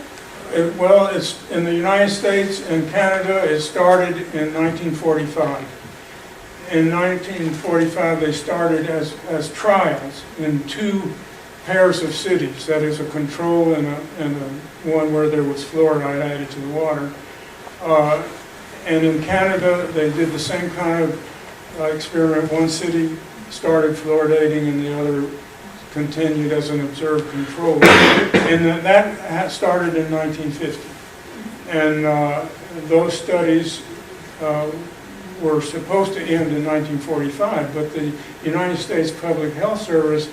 Well, it's in the United States and Canada. It started in 1945. In 1945, they started as trials in 2 pairs of cities. That is, a control and a one where there was fluoride added to the water. And in Canada, they did the same kind of experiment. One city started fluoridating and the other continued as an observed control. And that started in 1950. And those studies were supposed to end in 1945, but the United States Public Health Service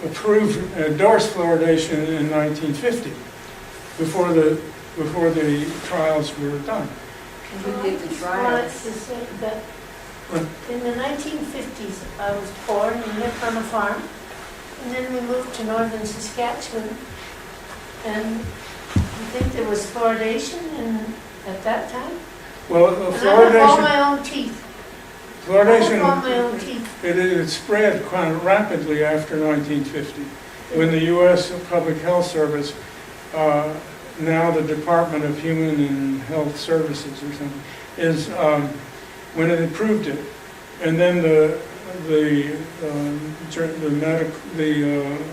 endorsed fluoridation in 1950, before the trials were done. You did the Well, trials. it's to say that in the 1950s, I was born and lived on a farm, and then we moved to northern Saskatchewan. And you think there was fluoridation at that time? Well, And I have all fluoridation, my own teeth. I have all my own teeth. it spread kind of rapidly after 1950, when the U.S. Public Health Service, now the Department of Human and Health Services or something, is when it approved it, and then the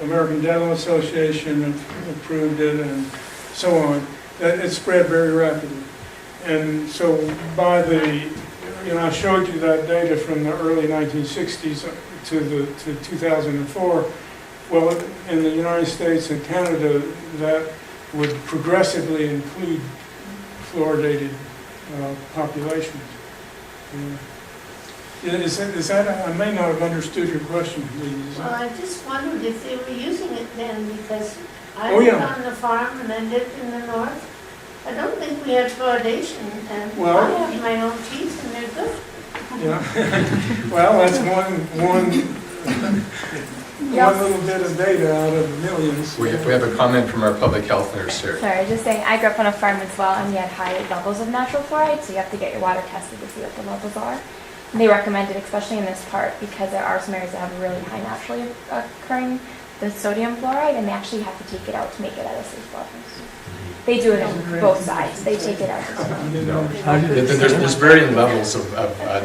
American Dental Association approved it, and so on. That it spread very rapidly, and so by I showed you that data from the early 1960s to 2004. Well, in the United States and Canada, that would progressively include fluoridated populations. Is that, I may not have understood your question, please. Well, I just wondered if they were using it then, because I Oh, lived yeah. on the farm and I lived in the north. I don't think we had fluoridation, and Well- I have my own teeth and they're good. Yeah. Well, that's one little bit of data out of millions. We have a comment from our public health nurse here. Sorry, just saying, I grew up on a farm as well, and we had high levels of natural fluoride, so you have to get your water tested to see what the levels are. And they recommend it, especially in this part, because there are some areas that have really high naturally occurring the sodium fluoride, and they actually have to take it out to make it at a safe level. They do it on both sides. They take it out. There's varying levels of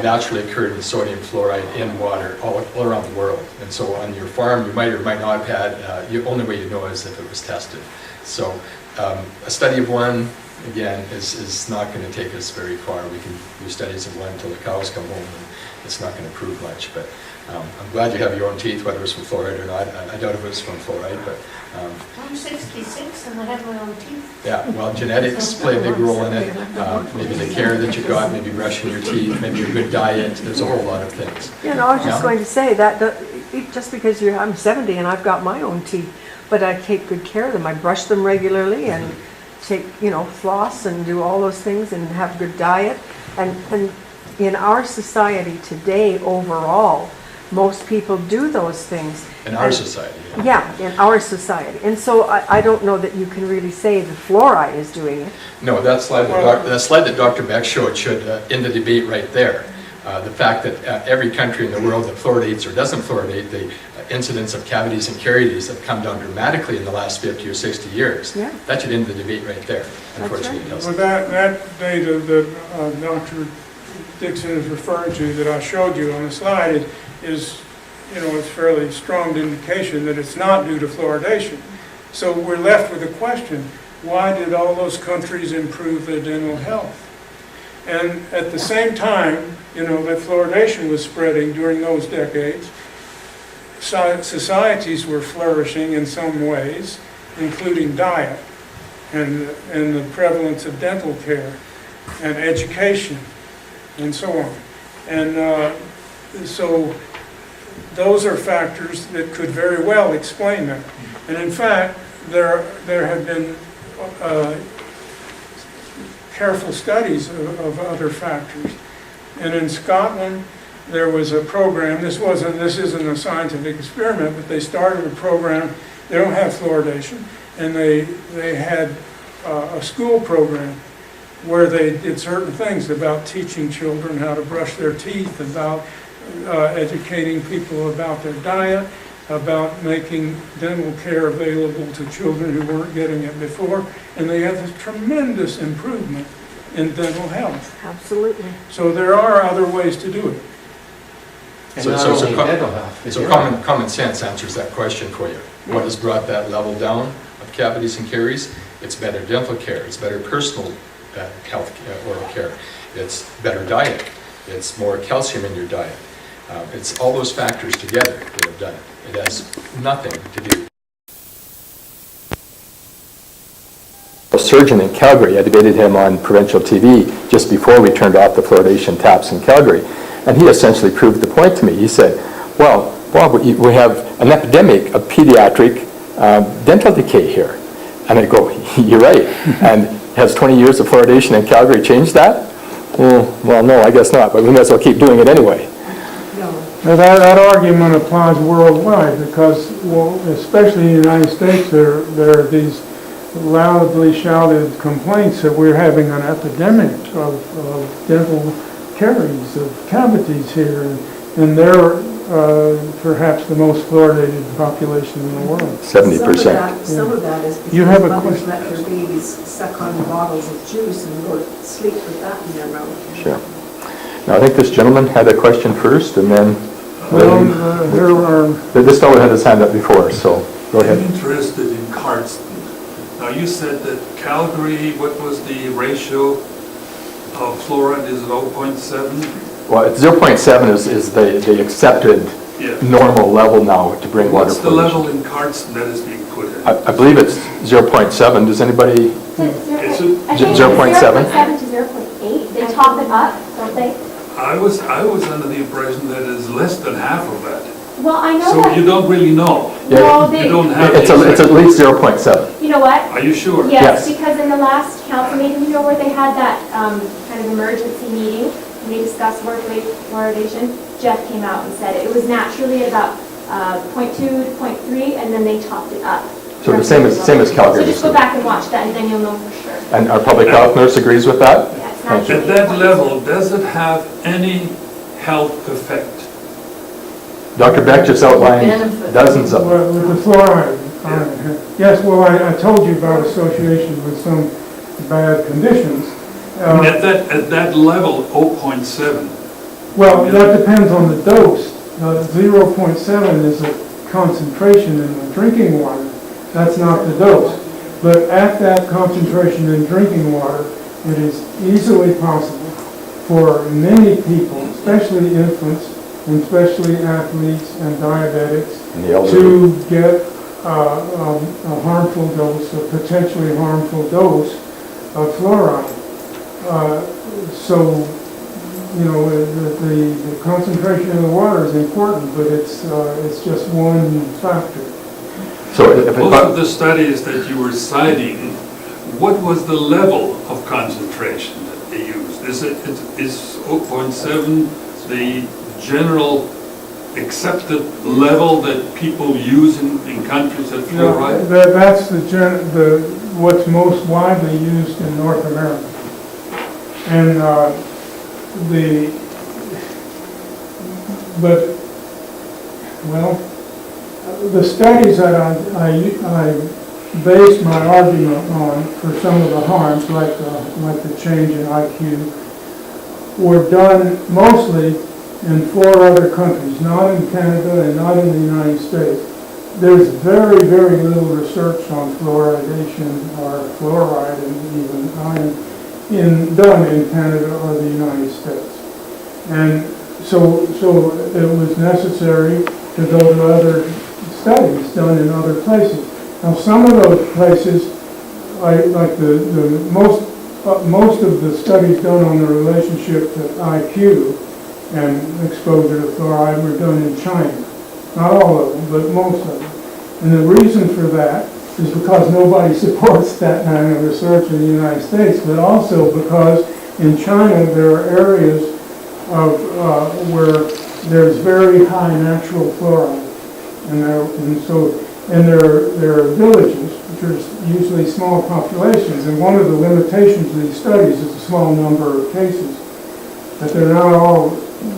naturally occurring sodium fluoride in water all around the world. And so on your farm, you might or might not have had, the only way you know is if it was tested. So a study of one, again, is not going to take us very far. We can do studies of one until the cows come home, and it's not going to prove much. But I'm glad you have your own teeth, whether it's from fluoride or not. I doubt if it was from fluoride, but... I'm 66 and I have my own teeth. Yeah, well, genetics play a big role in it. Maybe the care that you got, maybe brushing your teeth, maybe a good diet. There's a whole lot of things. Yeah, no, I was just Yeah. going to say that just because I'm 70 and I've got my own teeth, but I take good care of them. I brush them regularly and take, floss and do all those things and have good diet. And in our society today, overall, most people do those things. In our society. Yeah, in our society. And so I don't know that you can really say the fluoride is doing it. No, that slide that Dr. Beck showed should end the debate right there. The fact that every country in the world that fluoridates or doesn't fluoridate, the incidence of cavities and caries have come down dramatically in the last 50 or 60 years. Yeah. That should end the debate right there, unfortunately. It doesn't. Well, that data that Dr. Dixon is referring to that I showed you on the slide is, you know, it's fairly strong indication that it's not due to fluoridation. So we're left with a question, why did all those countries improve their dental health? And at the same time, you know, that fluoridation was spreading during those decades, societies were flourishing in some ways, including diet and the prevalence of dental care and education and so on. And so those are factors that could very well explain that. And in fact, there have been careful studies of other factors. And in Scotland, there was a program, this isn't a scientific experiment, but they started a program, they don't have fluoridation, and they had a school program where they did certain things about teaching children how to brush their teeth, about educating people about their diet, about making dental care available to children who weren't getting it before, and they had a tremendous improvement in dental health. Absolutely. So there are other ways to do it. And not only dental health. So common sense answers that question for you. What has brought that level down of cavities and caries? It's better dental care, it's better personal health oral care, it's better diet, it's more calcium in your diet. It's all those factors together that have done it. It has nothing to do. A surgeon in Calgary, I debated him on provincial TV just before we turned off the fluoridation taps in Calgary, and he essentially proved the point to me. He said, well, Bob, we have an epidemic of pediatric dental decay here. And I go, you're right. And has 20 years of fluoridation in Calgary changed that? Well, no, I guess not, but we might as well keep doing it anyway. Now that argument applies worldwide because, well, especially in the United States, there are these loudly shouted complaints that we're having an epidemic of dental caries, of cavities here, and they're perhaps the most fluoridated population in the world. 70%. Some of that is because You have a mothers question? let their babies suck on bottles of juice and go to sleep with that in their mouth. Sure. Now, I think this gentleman had a question first, and then... This fellow had his hand up before, so go ahead. I'm interested in Cardston. Now, you said that Calgary, what was the ratio of fluoride? Is it 0.7? Well, 0.7 is the accepted normal level now to bring water What's the fluoridation. level in Cardston that is being put in? I believe it's 0.7. Does anybody... Is it? 0.7? 0.7 to 0.8. They top it up, don't they? I was under the impression that it's less than half of that. Well, I know So that. you don't really know. No, they, You don't have It's at least 0.7. you know what? Are you sure? Yes, because in the last council meeting, you know, where they had that kind of emergency meeting, and they discussed work-rate fluoridation, Jeff came out and said it was naturally about 0.2 to 0.3, and then they topped it up. So the same as Calgary. So just go back and watch that, and then you'll know for sure. And our public health nurse agrees with that? Yeah, it's Thank you. At that level, does it have any health effect? Dr. Beck just outlined dozens of them. Well, with the fluoride, yes, well, I told you about association with some bad conditions. At that level, 0.7. Well, that depends on the dose. 0.7 is a concentration in the drinking water. That's not the dose. But at that concentration in drinking water, it is easily possible for many people, especially infants, and especially athletes and diabetics, And the elderly. to get a harmful dose, a potentially harmful dose of fluoride. So, you know, the concentration in the water is important, but it's just one factor. So if Most of the studies that you were citing, what was the level of concentration that they used? Is 0.7 the general accepted level that people use in countries that fluoride? That's what's most widely used in North America. And but, well, the studies that I based my argument on for some of the harms, like the change in IQ, were done mostly in 4 other countries, not in Canada and not in the United States. There's very, very little research on fluoridation or fluoride and even iron done in Canada or the United States. And so it was necessary to go to other studies done in other places. Now, some of those places, like the most of the studies done on the relationship to IQ and exposure to fluoride were done in China. Not all of them, but most of them. And the reason for that is because nobody supports that kind of research in the United States, but also because in China there are areas of where there's very high natural fluoride, and there are villages, which are usually small populations, and one of the limitations of these studies is the small number of cases, that they're not all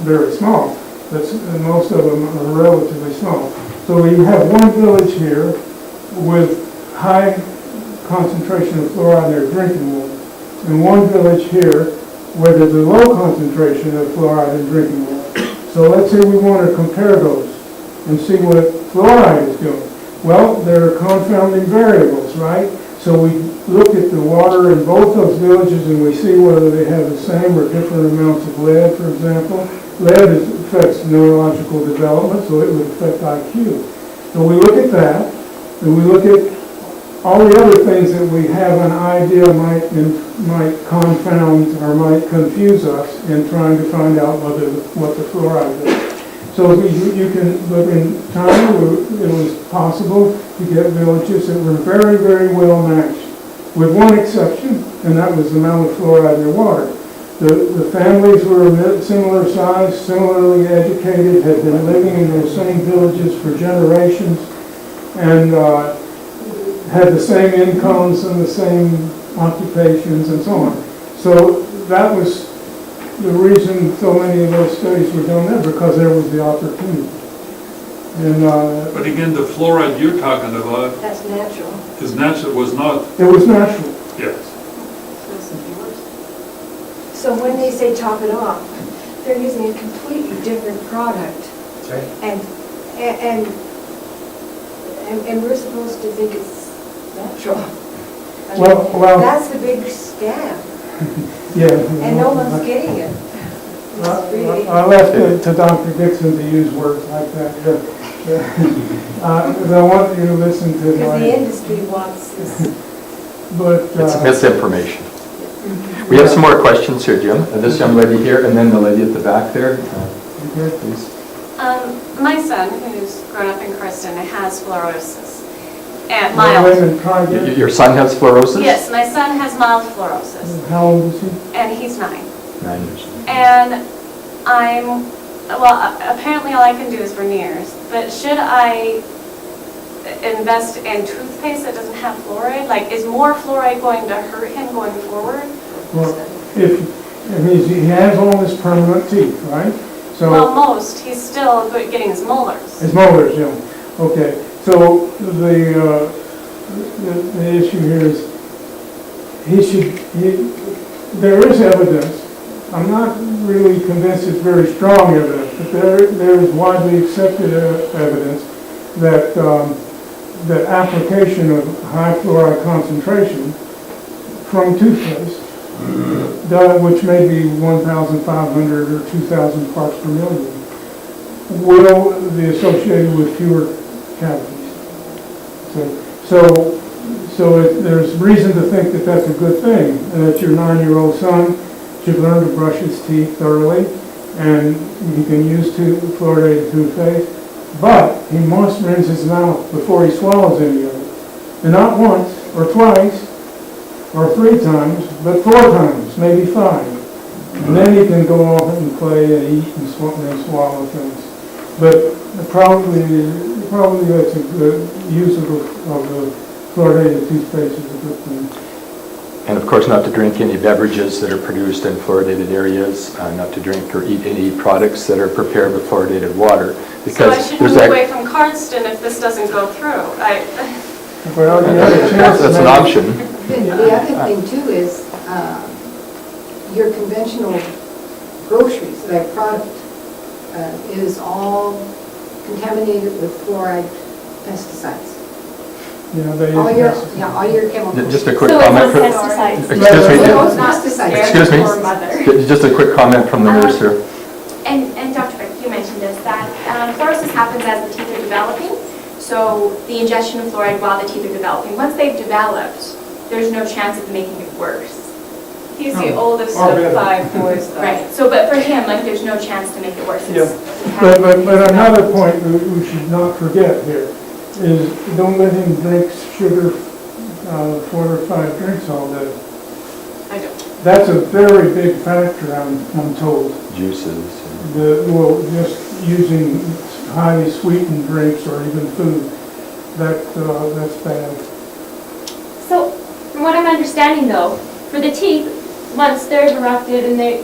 very small, but most of them are relatively small. So you have one village here with high concentration of fluoride in their drinking water, and one village here where there's a low concentration of fluoride in drinking water. So let's say we want to compare those and see what fluoride is doing. Well, there are confounding variables, right? So we look at the water in both those villages and we see whether they have the same or different amounts of lead, for example. Lead affects neurological development, so it would affect IQ. So we look at that, and we look at all the other things that we have an idea might confound or might confuse us in trying to find out what the fluoride is. So you can, but in China, it was possible to get villages that were very, very well matched, with one exception, and that was the amount of fluoride in their water. The families were a similar size, similarly educated, had been living in those same villages for generations, and had the same incomes and the same occupations and so on. So that was the reason so many of those studies were done there, because there was the opportunity. And, but again, the fluoride you're talking about That's natural. is natural, was not, it was natural. yes. So when they say top it off, they're using a completely different product. That's right. And we're supposed to think it's natural. I mean, Well, that's the big scam, yeah. and no one's getting it. It's really, I left it to Dr. Dixon to use words like that. Because I want you to listen to because my... the industry wants this. But, It's misinformation. We have some more questions here, Jim. This young lady here, and then the lady at the back there. Please. My son, who's grown up in Cardston, has fluorosis. And Wait a mild. minute, try again. Your son has fluorosis? Yes, my son has mild fluorosis, How old is he? and he's 9. 9 years. And apparently all I can do is veneers, but should I invest in toothpaste that doesn't have fluoride? Like, is more fluoride going to hurt him going forward? Well, he has all his permanent teeth, right? So Well, he's still getting his molars. his molars, yeah. Okay. So the issue here is there is evidence. I'm not really convinced it's very strong evidence, but there is widely accepted evidence that that application of high fluoride concentration from toothpaste, which may be 1,500 or 2,000 parts per million, will be associated with fewer cavities. So there's reason to think that that's a good thing, and that your 9-year-old son should learn to brush his teeth thoroughly, and he can use fluoridated toothpaste, but he must rinse his mouth before he swallows any of it. And not once, or twice, or 3 times, but 4 times, maybe 5. And then he can go off and play and eat and swallow things. But probably that's a good use of the fluoridated toothpaste is a good thing. And of course, not to drink any beverages that are produced in fluoridated areas, not to drink or eat any products that are prepared with fluoridated water. So Because I should there's move that- away from Cardston if this doesn't go through. Well, you have a chance. That's an option. The other thing too is your conventional groceries, like product, is all contaminated with fluoride pesticides. You know, they All use your, pesticides. yeah, all your chemicals. Just a quick So it's comment. not pesticides. Excuse me. No, it's not pesticides. Excuse me. Or mother. Just a quick comment from the nurse here. And Dr. Beck, you mentioned this, that fluorosis happens as the teeth are developing, so the ingestion of fluoride while the teeth are developing. Once they've developed, there's no chance of making it worse. He's the oldest Or of better. 5 boys, though. Right, so, but for him, like, there's no chance to make it worse. Yeah. But another point we should not forget here is don't let him drink sugar, fortified drinks all day. I don't. That's a very big factor, I'm told. Juices. Well, just using highly sweetened drinks or even food, that's bad. So, from what I'm understanding though, for the teeth, once they're erupted and they,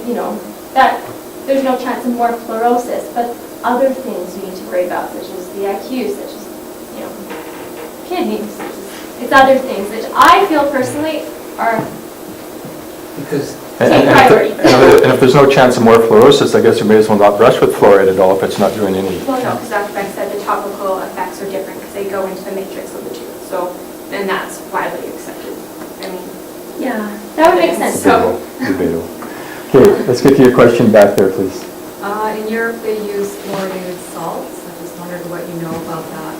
that, there's no chance of more fluorosis, but other things you need to worry about, such as the IQ, such as, kidneys, it's other things that I feel personally are Because take priority. And if there's no chance of more fluorosis, I guess you may as well not brush with fluoride at all if it's not doing any. Well, no, because Dr. Beck said the topical effects are different because they go into the matrix of the tooth, so then that's widely accepted. I mean, yeah, that would make sense. So, Debatable. Okay, let's get to your question back there, please. In Europe, they use fluoridated salts. I just wondered what you know about that.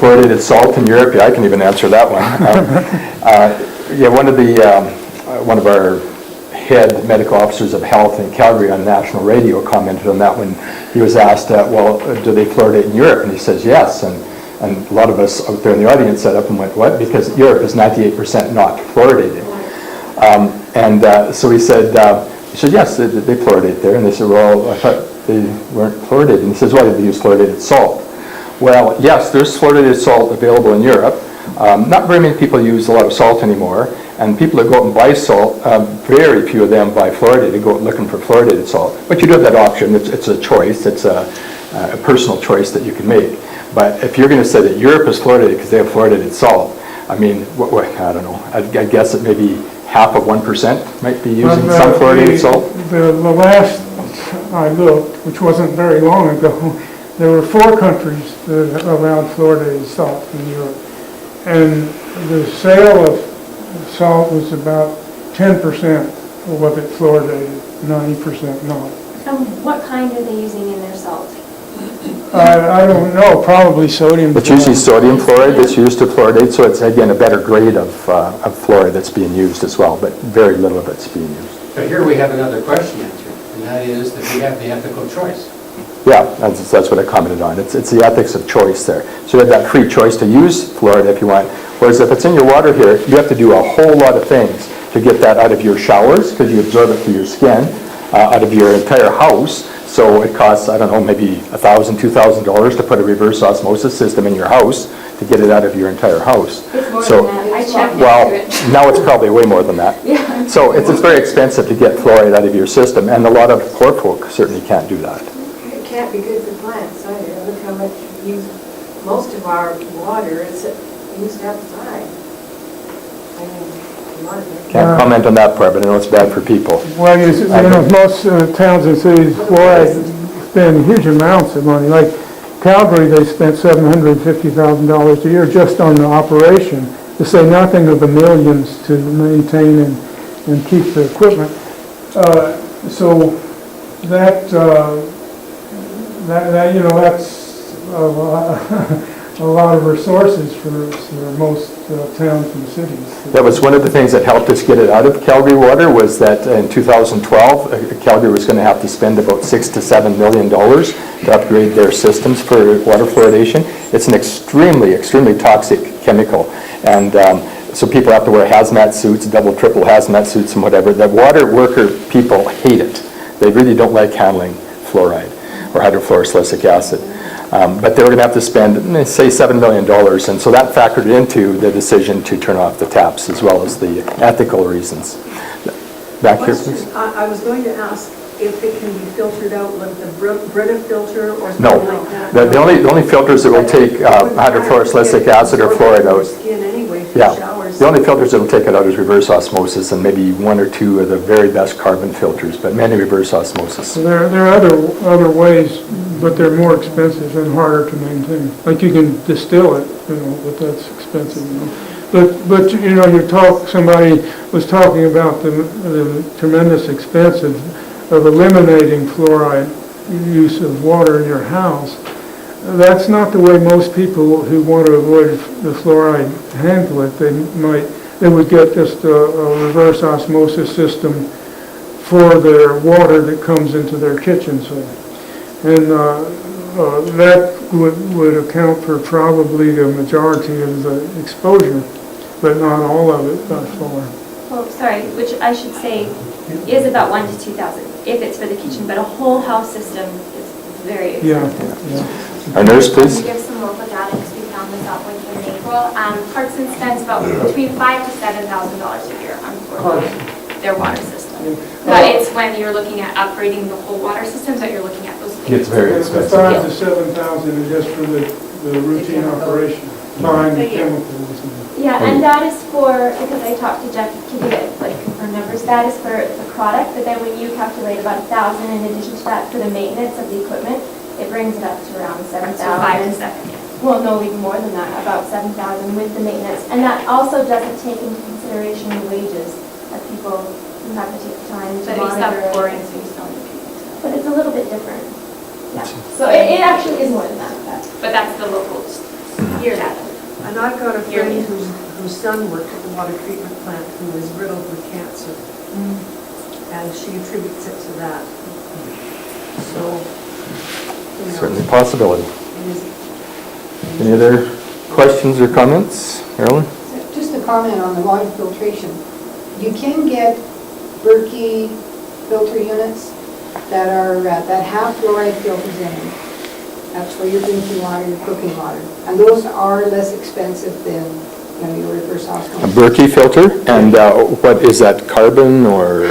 Fluoridated salt in Europe, yeah, I can even answer that one. Yeah, one of our head medical officers of health in Calgary on national radio commented on that when he was asked, well, do they fluoridate in Europe? And he says yes, and a lot of us out there in the audience sat up and went, what? Because Europe is 98% not fluoridated. So he said, yes, they fluoridate there. And they said, well, I thought they weren't fluoridated. And he says, well, they use fluoridated salt. Well, yes, there's fluoridated salt available in Europe. Not very many people use a lot of salt anymore. And people that go out and buy salt, very few of them buy fluoridated. They go out looking for fluoridated salt. But you do have that option. It's a choice. It's a personal choice that you can make. But if you're going to say that Europe is fluoridated because they have fluoridated salt, I mean, I don't know. I guess it maybe half of 1% might be using some fluoridated salt. The last I looked, which wasn't very long ago, there were 4 countries that allowed fluoridated salt in Europe. And the sale of salt was about 10% of it fluoridated, 90% not. what kind are they using in their salt? I don't know, probably sodium. It's usually sodium fluoride that's used to fluoridate, so it's again a better grade of fluoride that's being used as well, but very little of it's being used. But here we have another question answered, and that is that we have the ethical choice. Yeah, that's what I commented on. It's the ethics of choice there. So you have that free choice to use fluoride if you want, whereas if it's in your water here, you have to do a whole lot of things to get that out of your showers, because you absorb it through your skin, out of your entire house. So it costs, I don't know, maybe $1,000, $2,000 to put a reverse osmosis system in your house to get it out of your entire house. It's more than that. I checked Well, into it. now it's probably way more than that. Yeah. So it's very expensive to get fluoride out of your system, and a lot of poor folk certainly can't do that. It can't be good for plants either. Look how much we use, most of our water is used outside. I mean, a lot of it. Can't comment on that part, but I know it's bad for people. Well, most towns and cities, fluoride spend huge amounts of money. Like Calgary, they spent $750,000 a year just on the operation, to say nothing of the millions to maintain and keep the equipment. So that's a lot of resources for most towns and cities. That was one of the things that helped us get it out of Calgary water, was that in 2012, Calgary was going to have to spend about $6 to $7 million to upgrade their systems for water fluoridation. It's an extremely, extremely toxic chemical. And so people have to wear hazmat suits, double, triple hazmat suits and whatever. The water worker people hate it. They really don't like handling fluoride or hydrofluorosilicic acid. But they were going to have to spend, say, $7 million. And so that factored into the decision to turn off the taps, as well as the ethical reasons. Back here, please. I was going to ask if it can be filtered out like the Brita filter or something No. like that. The only filters that will take hydrofluorosilicic acid or fluoride out. Skin anyway for Yeah. showers. The only filters that will take it out is reverse osmosis and maybe one or two of the very best carbon filters, but many reverse osmosis. So there are other ways, but they're more expensive and harder to maintain. Like you can distill it, but that's expensive. But somebody was talking about the tremendous expense of eliminating fluoride use of water in your house. That's not the way most people who want to avoid the fluoride handle it. They would get just a reverse osmosis system for their water that comes into their kitchen sink. And that would account for probably the majority of the exposure, but not all of it by far. Well, sorry, which I should say is about 1,000 to 2,000 if it's for the kitchen, but a whole house system is very expensive. Yeah. Our nurse, please. To give some local data, because we found this out in April, Cardston spends about between $5,000 to $7,000 a year on their water system. But it's when you're looking at upgrading the whole water system that you're looking at those things. It's very expensive. 5,000 to 7,000 is just for the routine operation, buying the chemicals. Yeah, and that is for, because I talked to Jeff to get confirm numbers, that is for the product, but then when you calculate about 1,000 in addition to that for the maintenance of the equipment, it brings it up to around 7,000. So 5 to 7, yeah. Well, no, even more than that, about 7,000 with the maintenance. And that also doesn't take into consideration the wages of people who have to take the time to But you still have monitor. chlorine, so you still need people. But it's a little bit different. Yeah. So it actually is more than that. But that's the local year data. And I've got a friend whose son worked at the water treatment plant who was riddled with cancer. And she attributes it to that. So, Certainly a possibility. it is. Any other questions or comments? Marilyn? Just a comment on the water filtration. You can get Berkey filter units that are that have fluoride filters in them. That's for your drinking water, your cooking water, and those are less expensive than your reverse osmosis. A Berkey filter, and what is that, carbon or?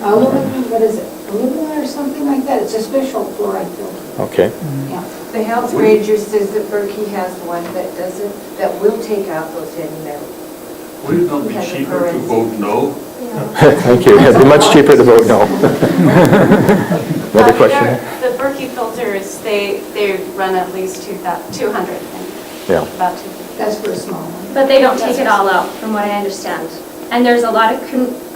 Aluminum, what is it? Alumina or something like that. It's a special fluoride filter. Okay. Yeah. The Health Ranger says that Berkey has one that doesn't, that will take out those heavy metals. Would it not be cheaper to vote no? Thank you. It'd be much cheaper to vote no. Another question? The Berkey filters, they run at least 200. Yeah. About 250. That's for a small one. But they don't take it all out, from what I understand. And there's a lot of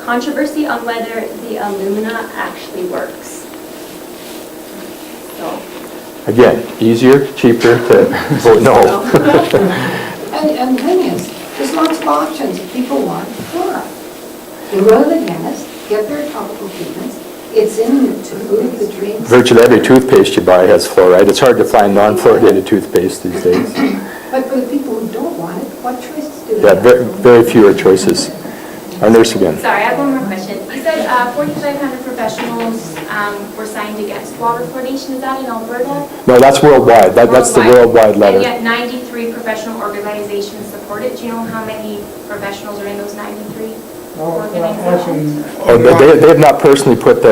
controversy on whether the alumina actually works. So. Again, easier, cheaper to vote no. And the thing is, there's lots of options if people want fluoride. They go to the dentist, get their topical treatments. It's in the tube, the drinks. Virtually every toothpaste you buy has fluoride. It's hard to find non-fluoridated toothpaste these days. But for the people who don't want it, what choices do they Yeah, have? very, very fewer choices. Our nurse again. Sorry, I have one more question. You said 4,500 professionals were signed against water fluoridation. Is that in Alberta? No, that's worldwide. That's the worldwide letter. And yet 93 professional organizations support it. Do you know how many professionals are in those 93 organizations? Oh, they have not personally put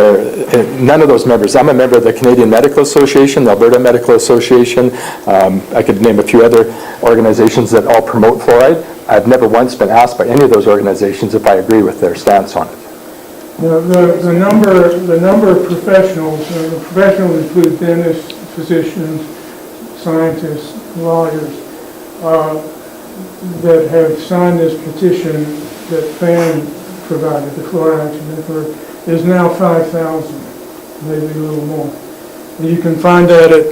none of those members. I'm a member of the Canadian Medical Association, the Alberta Medical Association. I could name a few other organizations that all promote fluoride. I've never once been asked by any of those organizations if I agree with their stance on it. The number of professionals include dentists, physicians, scientists, lawyers, that have signed this petition that FAN provided, the Fluoride Action Network, is now 5,000, maybe a little more. And you can find that at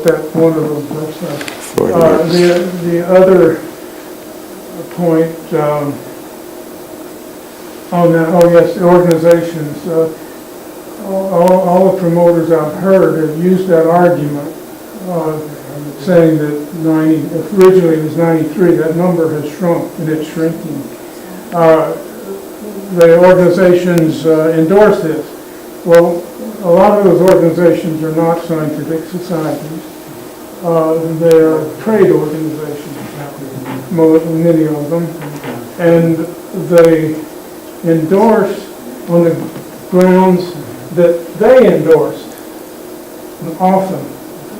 that one of those websites. The other point, yes, the organizations. All the promoters I've heard have used that argument, saying that originally it was 93, that number has shrunk and it's shrinking. The organizations endorse this. Well, a lot of those organizations are not scientific societies. they're trade organizations, many of them, and they endorse on the grounds that they endorsed. Often,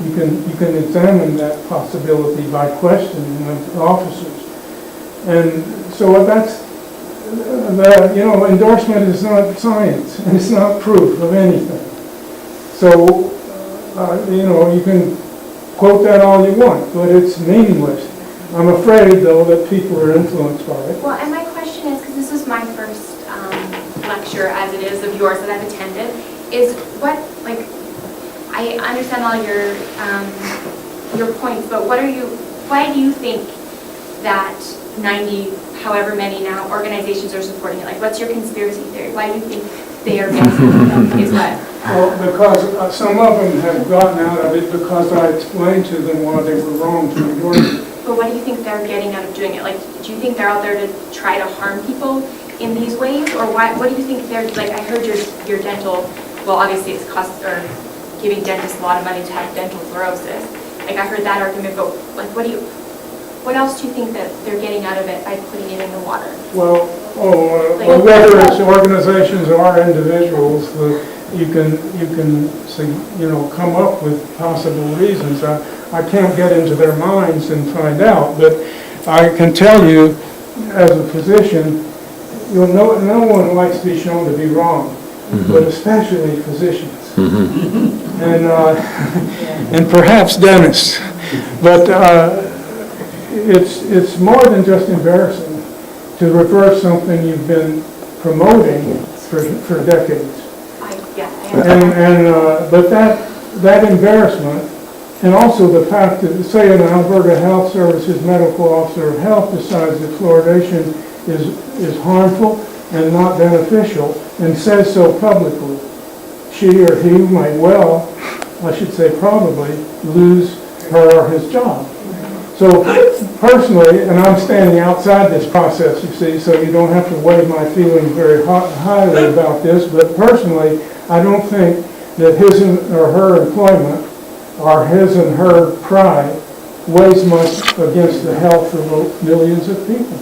you can examine that possibility by questioning the officers. And so that's, endorsement is not science, and it's not proof of anything. So, you can quote that all you want, but it's meaningless. I'm afraid, though, that people are influenced by it. Well, and my question is, because this was my first lecture, as it is of yours that I've attended, is what, like, I understand all your points, but why do you think that 90, however many now, organizations are supporting it? Like, what's your conspiracy theory? Why do you think they are getting is what? Well, because some of them have gotten out of it because I explained to them why they were wrong to endorse it. But what do you think they're getting out of doing it? Like, do you think they're out there to try to harm people in these ways? Or what do you think they're, like, I heard your dental, well, obviously it's giving dentists a lot of money to have dental fluorosis. Like, I heard that argument, but, like, what else do you think that they're getting out of it by putting it in the water? Well, whether it's organizations or individuals, you can come up with possible reasons. I can't get into their minds and find out, but I can tell you, as a physician, no one likes to be shown to be wrong, but especially physicians, and perhaps dentists. But it's more than just embarrassing to reverse something you've been promoting for decades. But that embarrassment, and also the fact that, say, an Alberta Health Services medical officer of health decides that fluoridation is harmful and not beneficial, and says so publicly, she or he might well, I should say probably, lose her or his job. So personally, and I'm standing outside this process, you see, so you don't have to weigh my feelings very highly about this, but personally, I don't think that his or her employment or his and her pride weighs much against the health of millions of people.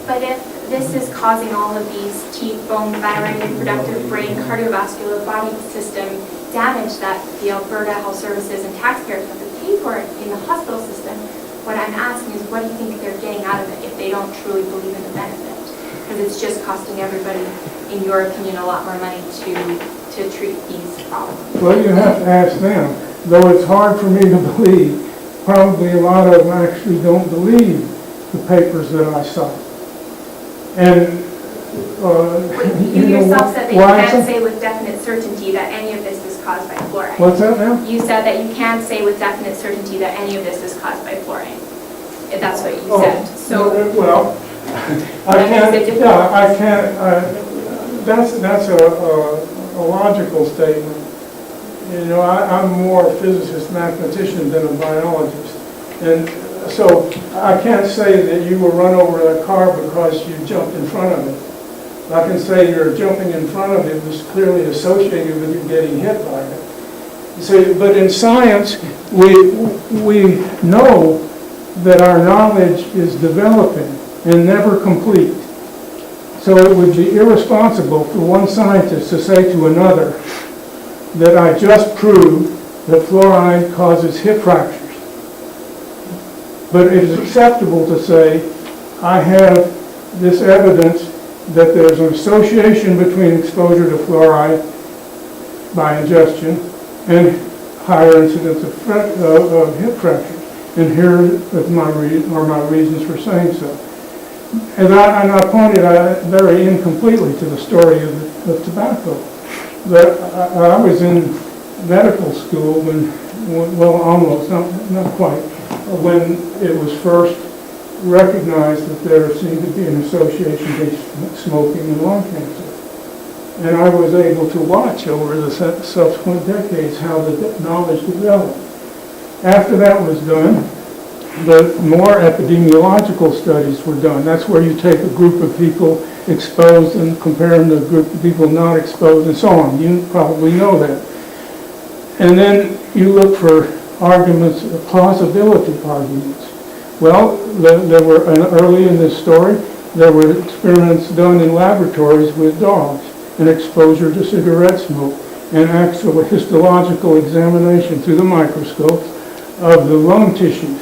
But if this is causing all of these teeth, bone, thyroid, reproductive, brain, cardiovascular, body system damage that the Alberta Health Services and taxpayers have to pay for it in the hospital system, what I'm asking is, what do you think they're getting out of it if they don't truly believe in the benefit? Because it's just costing everybody, in your opinion, a lot more money to treat these problems. Well, you have to ask them. Though it's hard for me to believe, probably a lot of them actually don't believe the papers that I cite. And you yourself said that you can't say with definite certainty that any of this is caused by fluoride. What's that now? You said that you can't say with definite certainty that any of this is caused by fluoride. If that's what you said. So, well, I can't. That's a logical statement. I'm more a physicist, mathematician than a biologist, and so I can't say that you were run over a car because you jumped in front of it. I can say your jumping in front of it was clearly associated with you getting hit by it. So, but in science, we know that our knowledge is developing and never complete. So it would be irresponsible for one scientist to say to another that I just proved that fluoride causes hip fractures. But it is acceptable to say I have this evidence that there's an association between exposure to fluoride by ingestion and higher incidence of hip fractures. And here is my reasons for saying so. And I pointed very incompletely to the story of tobacco. But I was in medical school well, almost, not quite, when it was first recognized that there seemed to be an association between smoking and lung cancer. And I was able to watch over the subsequent decades how the knowledge developed. After that was done, the more epidemiological studies were done. That's where you take a group of people exposed and compare them to a group of people not exposed and so on. You probably know that. And then you look for arguments, plausibility arguments. Well, there were, early in this story, there were experiments done in laboratories with dogs and exposure to cigarette smoke and actual histological examination through the microscope of the lung tissues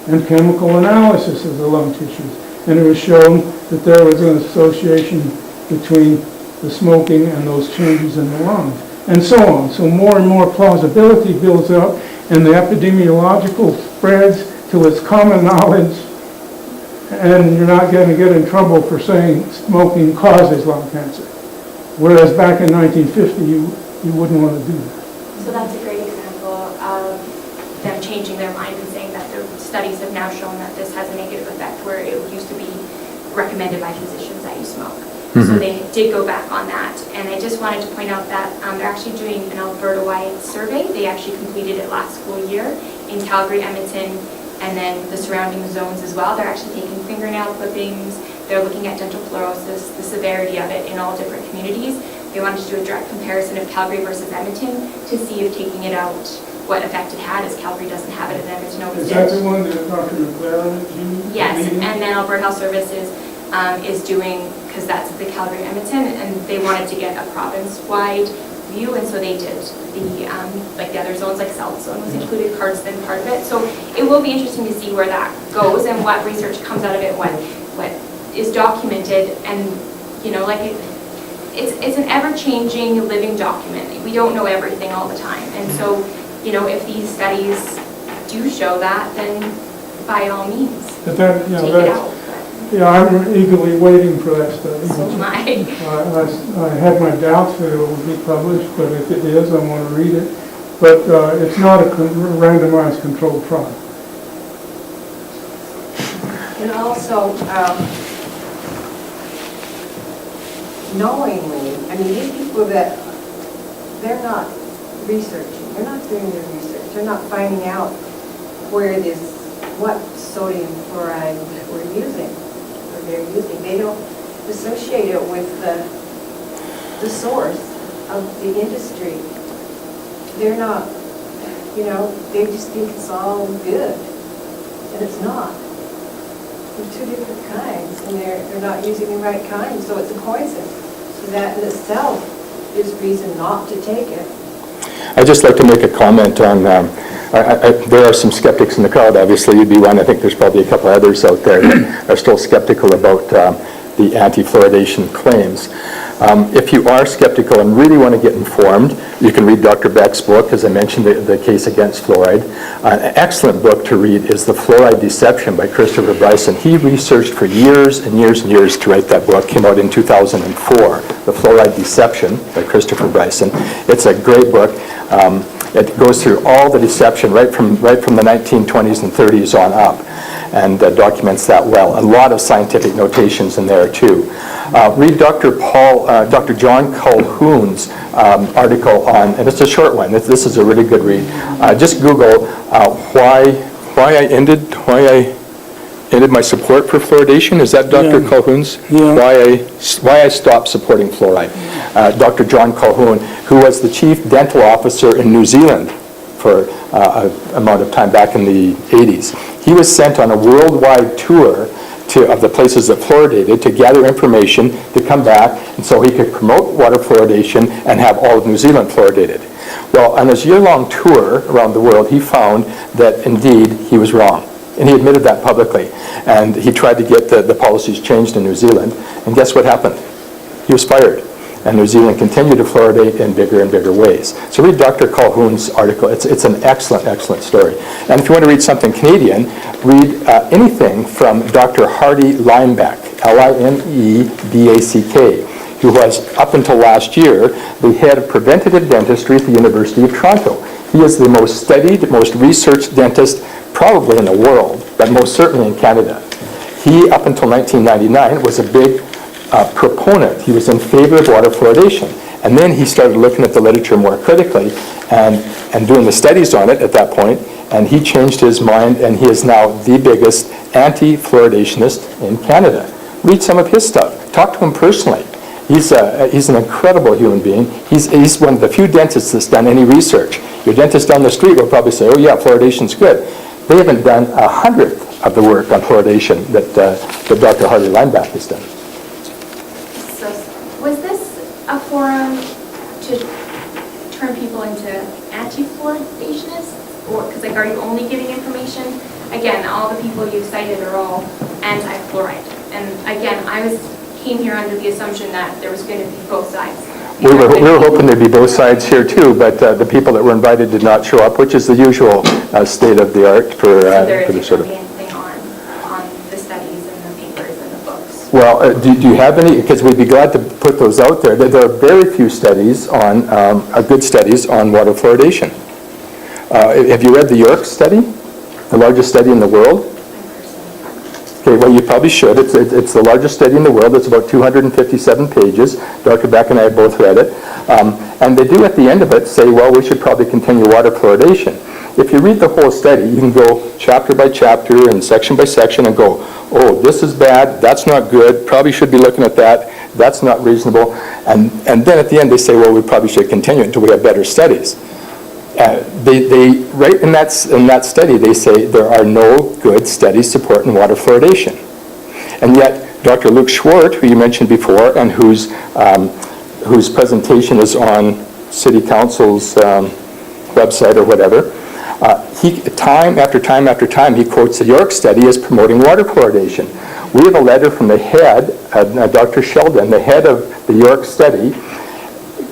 and chemical analysis of the lung tissues. And it was shown that there was an association between the smoking and those changes in the lungs, and so on. So more and more plausibility builds up, and the epidemiological spreads to its common knowledge, and you're not going to get in trouble for saying smoking causes lung cancer. Whereas back in 1950, you wouldn't want to do that. So that's a great example of them changing their mind and saying that the studies have now shown that this has a negative effect, where it used to be recommended by physicians that you smoke. So they did go back on that. And I just wanted to point out that they're actually doing an Alberta-wide survey. They actually completed it last school year in Calgary, Edmonton, and then the surrounding zones as well. They're actually taking fingernail clippings. They're looking at dental fluorosis, the severity of it in all different communities. They wanted to do a direct comparison of Calgary versus Edmonton to see if taking it out, what effect it had, as Calgary doesn't have it, and Edmonton always did. Is that the one that Dr. McLaren used? Yes, and then Alberta Health Services is doing, because that's the Calgary Edmonton, and they wanted to get a province-wide view, and so they did the like the other zones, like South Zone was included, Cardston part of it. So it will be interesting to see where that goes and what research comes out of it, what is documented, and like it's an ever-changing living document. We don't know everything all the time, and so if these studies do show that, then by all means, but that, take it out. Yeah, I'm eagerly waiting for that study. So am I. I had my doubts that it would be published, but if it is, I want to read it. But it's not a randomized controlled trial. And also, knowingly, I mean, these people that, they're not researching, they're not doing their research, they're not finding out where it is, what sodium fluoride we're using, or they're using. They don't associate it with the source of the industry. They're not, they just think it's all good, and it's not. There's two different kinds, and they're not using the right kind, so it's a poison. So that in itself is reason not to take it. I'd just like to make a comment on, there are some skeptics in the crowd, obviously you'd be one, I think there's probably a couple others out there that are still skeptical about the anti-fluoridation claims. If you are skeptical and really want to get informed, you can read Dr. Beck's book, as I mentioned, the case against fluoride. An excellent book to read is The Fluoride Deception by Christopher Bryson. He researched for years and years and years to write that book. Came out in 2004, The Fluoride Deception by Christopher Bryson. It's a great book. It goes through all the deception right from the 1920s and 30s on up, and documents that well. A lot of scientific notations in there too. Read Dr. John Calhoun's article on, and it's a short one. This is a really good read. Just Google why I ended my support for fluoridation. Is that Dr. Calhoun's? Yeah. Why I stopped supporting fluoride. Dr. John Calhoun, who was the chief dental officer in New Zealand for an amount of time back in the 80s. He was sent on a worldwide tour of the places that fluoridated to gather information to come back, and so he could promote water fluoridation and have all of New Zealand fluoridated. Well, on his year-long tour around the world, he found that indeed he was wrong. And he admitted that publicly. And he tried to get the policies changed in New Zealand. And guess what happened? He was fired. And New Zealand continued to fluoridate in bigger and bigger ways. So read Dr. Calhoun's article. It's an excellent, excellent story. And if you want to read something Canadian, read anything from Dr. Hardy Lineback, Lineback, who was, up until last year, the head of preventative dentistry at the University of Toronto. He is the most studied, most researched dentist probably in the world, but most certainly in Canada. He, up until 1999, was a big proponent. He was in favor of water fluoridation. And then he started looking at the literature more critically and doing the studies on it at that point, and he changed his mind, and he is now the biggest anti-fluoridationist in Canada. Read some of his stuff. Talk to him personally. He's an incredible human being. He's one of the few dentists that's done any research. Your dentist down the street will probably say, oh yeah, fluoridation's good. They haven't done 1/100th of the work on fluoridation that Dr. Harley Lineback has done. So, was this a forum to turn people into anti-fluoridationists? Or, because like, are you only giving information? Again, all the people you cited are all anti-fluoride. And again, came here under the assumption that there was going to be both sides. We were hoping there'd be both sides here too, but the people that were invited did not show up, which is the usual state of the art for the sort of. So there isn't anything on the studies and the papers and the books? Well, do you have any? Because we'd be glad to put those out there. There are very few studies on, good studies on water fluoridation. Have you read the York study, the largest study in the world? Okay, well, you probably should. It's the largest study in the world. It's about 257 pages. Dr. Beck and I have both read it. And they do at the end of it say, well, we should probably continue water fluoridation. If you read the whole study, you can go chapter by chapter and section by section and go, oh, this is bad, that's not good, probably should be looking at that, that's not reasonable. And then at the end they say, well, we probably should continue it until we have better studies. They right in that study, they say there are no good studies supporting water fluoridation. And yet, Dr. Luke Schwartz, who you mentioned before, and whose presentation is on City Council's website or whatever, time after time after time, he quotes the York study as promoting water fluoridation. We have a letter from the head, Dr. Sheldon, the head of the York study,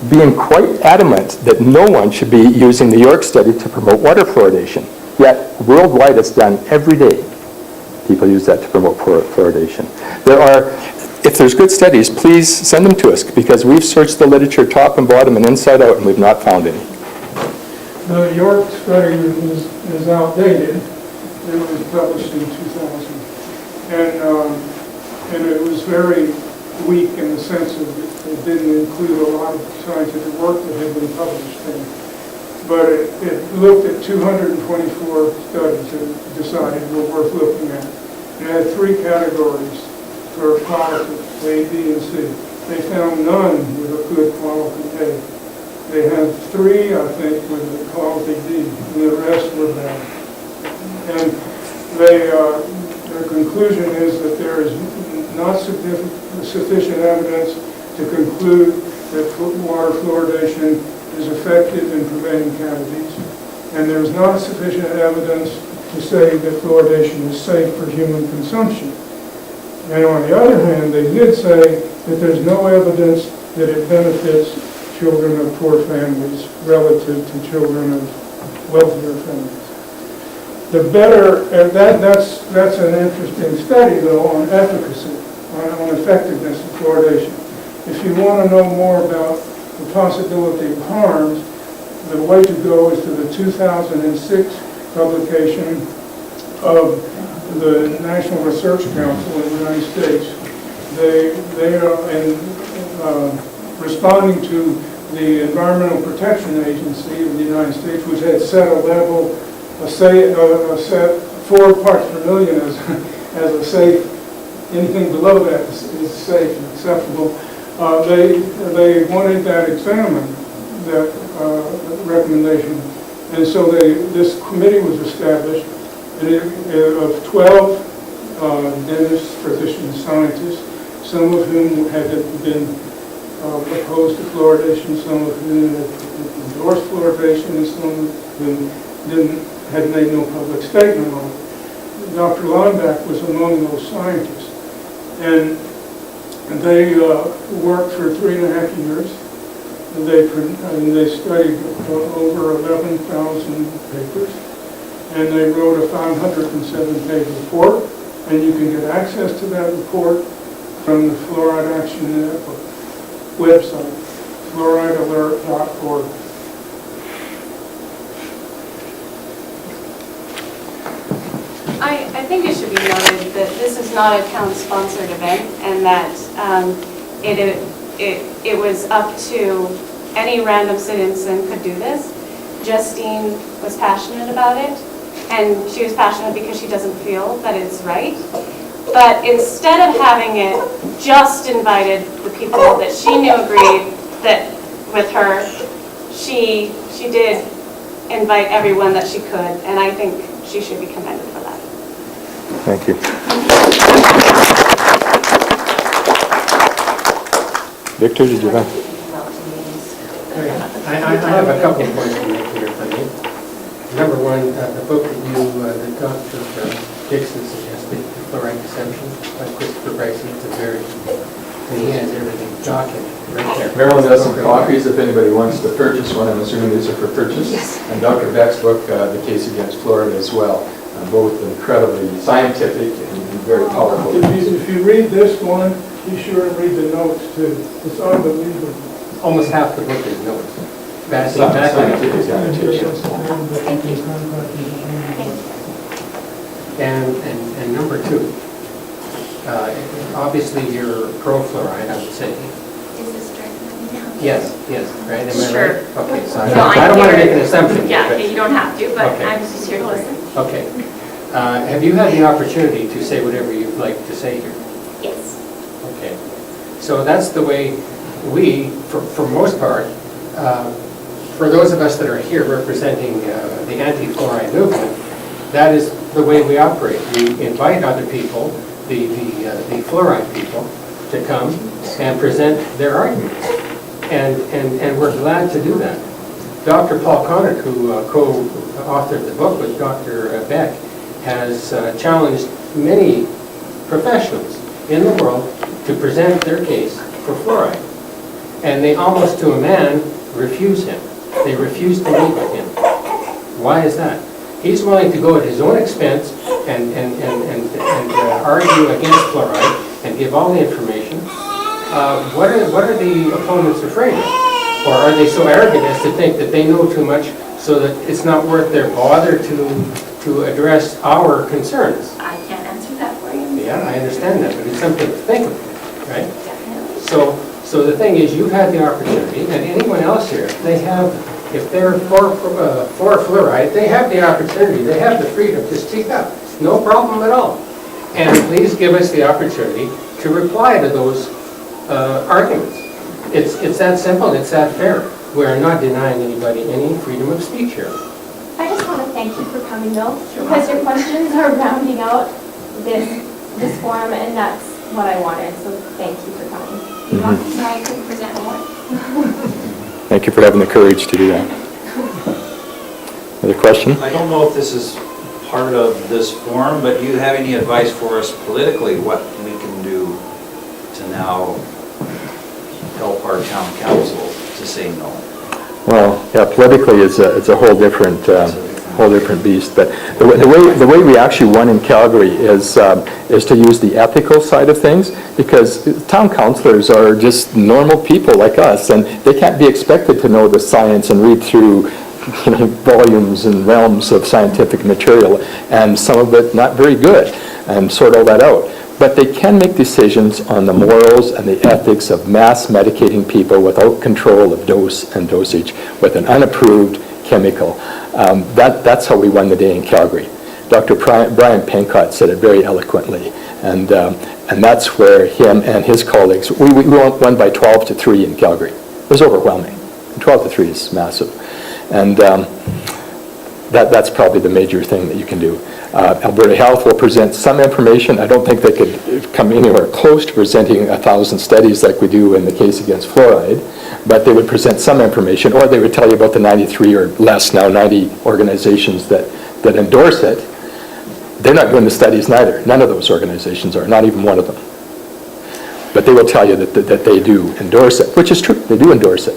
being quite adamant that no one should be using the York study to promote water fluoridation. Yet, worldwide, it's done every day. People use that to promote fluoridation. If there's good studies, please send them to us, because we've searched the literature top and bottom and inside out, and we've not found any. The York study is outdated. It was published in 2000. And it was very weak in the sense of it didn't include a lot of scientific work that had been published in. But it looked at 224 studies that decided were worth looking at. And it had 3 categories for quality, A, B, and C. They found none with a good quality A. They had 3, I think, with a quality D, and the rest were bad. And their conclusion is that there is not sufficient evidence to conclude that water fluoridation is effective in preventing cavities, and there's not sufficient evidence to say that fluoridation is safe for human consumption. And on the other hand, they did say that there's no evidence that it benefits children of poor families relative to children of wealthier families. That's an interesting study, though, on efficacy, on effectiveness of fluoridation. If you want to know more about the possibility of harms, the way to go is to the 2006 publication of the National Research Council in the United States. They are responding to the Environmental Protection Agency of the United States, which had set a level, set 4 parts per million as a safe. Anything below that is safe and acceptable. They wanted that examined, that recommendation, and so this committee was established of 12 dentists, physicians, scientists, some of whom had been opposed to fluoridation, some of whom had endorsed fluoridation, and some of whom had made no public statement on it. Dr. Lineback was among those scientists, and they worked for 3.5 years. They studied over 11,000 papers, and they wrote a 507-page report, and you can get access to that report from the Fluoride Action Network website, fluoridealert.org. I think it should be noted that this is not a town-sponsored event, and that it was up to any random citizen could do this. Justine was passionate about it, and she was passionate because she doesn't feel that it's right. But instead of having it just invited the people that she knew agreed that with her, she did invite everyone that she could, and I think she should be commended for that. Thank you. Victor, did you have? I have a couple of points to make here, if I may. Number one, the book that Dr. Dixon suggested, Fluoride Deception, by Christopher Bryson, it's a very, and he has everything documented right there. Marilyn has some copies if anybody wants to purchase one. I'm assuming these are for purchase. Yes. And Dr. Beck's book, The Case Against Florida, as well. Both incredibly scientific and very powerful. If you read this one, be sure to read the notes too. It's unbelievable. Almost half the book is notes. That's Scientific annotations. And number two, obviously you're pro-fluoride, I would say. Is this direct? Yes, right, am I Sure. right? Okay, so No, I don't want to here. make an assumption. Yeah, but- you don't have to, but Okay. I'm just here to listen. Okay. Have you had the opportunity to say whatever you'd like to say here? Yes. Okay. So that's the way we, for most part, for those of us that are here representing the anti-fluoride movement, that is the way we operate. We invite other people, the fluoride people, to come and present their arguments. And we're glad to do that. Dr. Paul Conant, who co-authored the book with Dr. Beck, has challenged many professionals in the world to present their case for fluoride. And they almost to a man refuse him. They refuse to meet with him. Why is that? He's willing to go at his own expense and argue against fluoride and give all the information. What are the opponents afraid of? Or are they so arrogant as to think that they know too much so that it's not worth their bother to address our concerns? I can't answer that for you. Yeah, I understand that, but it's something to think of, right? Definitely. So the thing is, you've had the opportunity, and anyone else here, if they're for fluoride, they have the opportunity, they have the freedom to speak up. No problem at all. And please give us the opportunity to reply to those arguments. It's that simple, it's that fair. We're not denying anybody any freedom of speech here. I just want to thank you for coming though, because your questions are rounding out this forum, and that's what I wanted, so thank you for coming. Sorry I couldn't present more. Thank you for having the courage to do that. Another question? I don't know if this is part of this forum, but do you have any advice for us politically, what we can do to now help our town council to say no? Well, yeah, politically it's a whole different beast. But the way we actually won in Calgary is to use the ethical side of things, because town councilors are just normal people like us, and they can't be expected to know the science and read through volumes and realms of scientific material, and some of it not very good, and sort all that out. But they can make decisions on the morals and the ethics of mass medicating people without control of dose and dosage with an unapproved chemical. That's how we won the day in Calgary. Dr. Brian Pencott said it very eloquently, and that's where him and his colleagues, we won by 12-3 in Calgary. It was overwhelming. 12-3 is massive. And that's probably the major thing that you can do. Alberta Health will present some information. I don't think they could come anywhere close to presenting 1,000 studies like we do in the case against fluoride, but they would present some information, or they would tell you about the 93 or less now, 90 organizations that endorse it. They're not doing the studies neither. None of those organizations are, not even one of them. But they will tell you that they do endorse it, which is true. They do endorse it.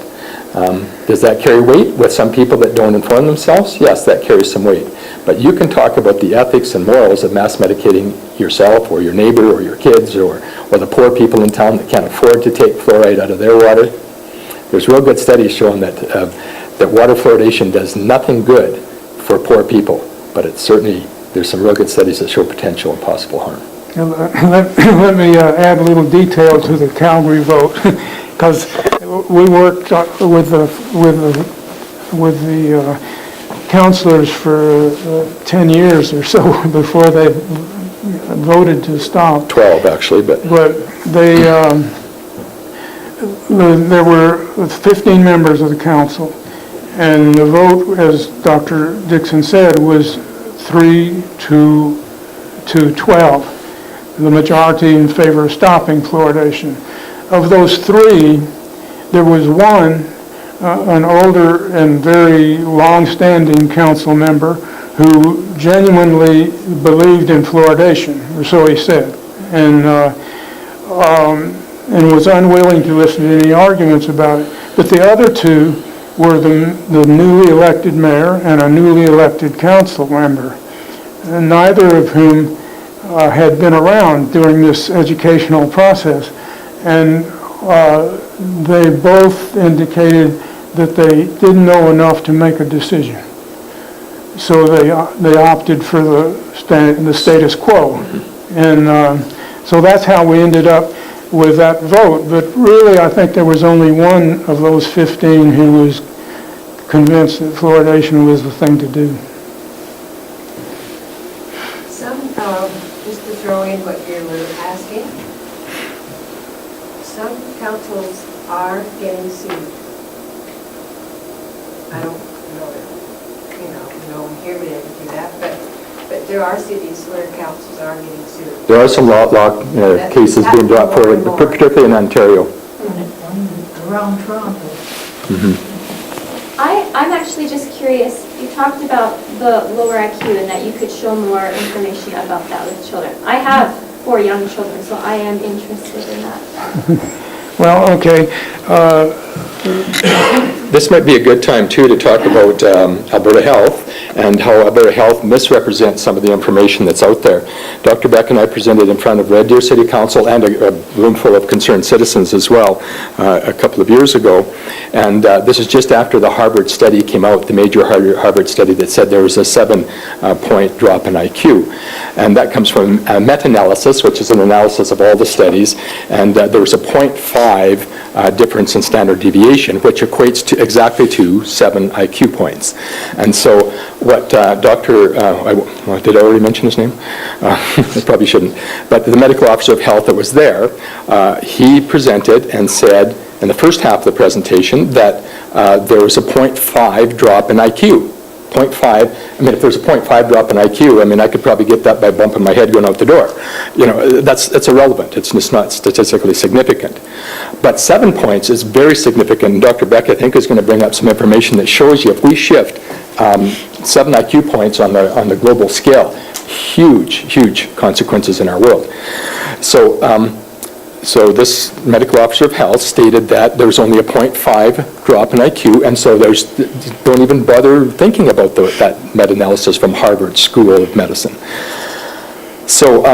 Does that carry weight with some people that don't inform themselves? Yes, that carries some weight. But you can talk about the ethics and morals of mass medicating yourself or your neighbor or your kids or the poor people in town that can't afford to take fluoride out of their water. There's real good studies showing that water fluoridation does nothing good for poor people, but there's some real good studies that show potential and possible harm. Let me add a little detail to the Calgary vote, because we worked with the councilors for 10 years or so before they voted to stop. 12, actually, but But they, there were 15 members of the council, and the vote, as Dr. Dixon said, was 3 to 12. The majority in favor of stopping fluoridation. Of those 3, there was one, an older and very long-standing council member who genuinely believed in fluoridation, or so he said, and was unwilling to listen to any arguments about it. But the other 2 were the newly elected mayor and a newly elected council member, and neither of whom had been around during this educational process. And they both indicated that they didn't know enough to make a decision. So they opted for the status quo. And so that's how we ended up with that vote. But really, I think there was only one of those 15 who was convinced that fluoridation was the thing to do. Just to throw in what you were asking, some councils are getting sued. I don't know here we didn't do that, but there are cities where councils are getting sued. there are some law cases being brought forward, particularly in Ontario. Around Toronto. I'm actually just curious, you talked about the lower IQ and that you could show more information about that with children. I have 4 young children, so I am interested in that. Well, okay. This might be a good time, too, to talk about Alberta Health and how Alberta Health misrepresents some of the information that's out there. Dr. Beck and I presented in front of Red Deer City Council and a room full of concerned citizens as well a couple of years ago. And this is just after the Harvard study came out, the major Harvard study that said there was a 7-point drop in IQ. And that comes from a meta-analysis, which is an analysis of all the studies. And there was a 0.5 difference in standard deviation, which equates to exactly to 7 IQ points. And so what did I already mention his name? I probably shouldn't. But the medical officer of health that was there, he presented and said in the first half of the presentation that there was a 0.5 drop in IQ. 0.5, I mean, if there's a 0.5 drop in IQ, I mean, I could probably get that by bumping my head going out the door. You know, that's irrelevant. It's just not statistically significant. But 7 points is very significant. And Dr. Beck, I think, is going to bring up some information that shows you if we shift 7 IQ points on the global scale, huge consequences in our world. So this medical officer of health stated that there was only a 0.5 drop in IQ, and so don't even bother thinking about that meta-analysis from Harvard School of Medicine. So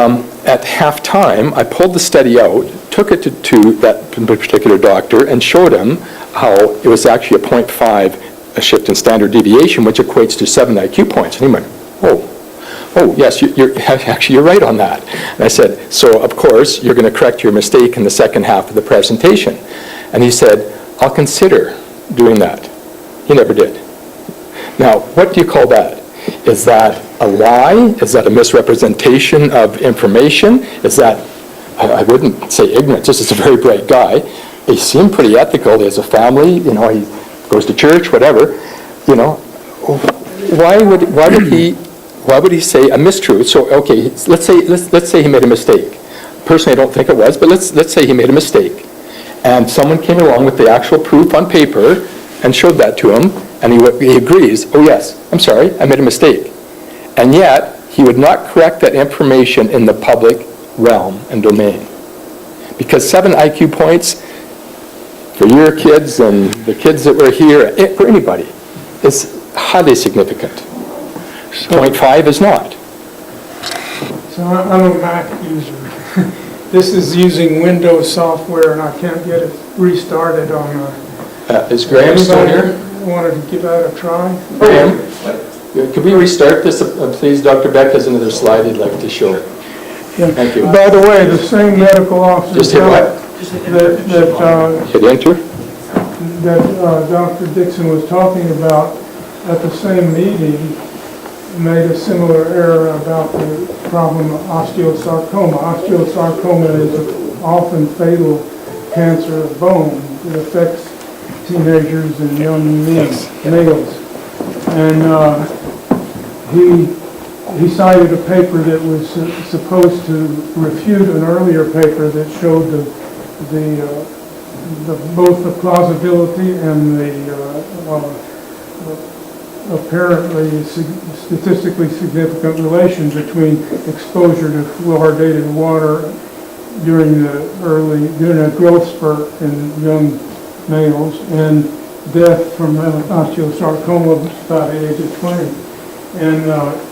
at halftime, I pulled the study out, took it to that particular doctor, and showed him how it was actually a 0.5 shift in standard deviation, which equates to 7 IQ points. And he went, oh, yes, you're right on that. And I said, so of course, you're going to correct your mistake in the second half of the presentation. And he said, I'll consider doing that. He never did. Now, what do you call that? Is that a lie? Is that a misrepresentation of information? Is that, I wouldn't say ignorance, this is a very bright guy. He seemed pretty ethical. He has a family, you know, he goes to church, whatever. You know, why would he say a mistruth? So, okay, let's say he made a mistake. Personally, I don't think it was, but let's say he made a mistake. And someone came along with the actual proof on paper and showed that to him, and he agrees, oh yes, I'm sorry, I made a mistake. And yet, he would not correct that information in the public realm and domain. Because 7 IQ points for your kids and the kids that were here, for anybody, is highly significant. 0.5 is not. So I'm a Mac user. This is using Windows software, and I can't get it restarted on Is Graham still here? Wanted to give that a try? Graham, could we restart this, please? Dr. Beck has another slide he'd like to show. Yeah. Thank you. By the way, the same medical officer Just hit what? Hit enter? That Dr. Dixon was talking about at the same meeting made a similar error about the problem of osteosarcoma. Osteosarcoma is an often fatal cancer of bone. It affects teenagers and young males. And he cited a paper that was supposed to refute an earlier paper that showed both the plausibility and the apparently statistically significant relation between exposure to fluoridated water during a growth spurt in young males and death from osteosarcoma by the age of 20. And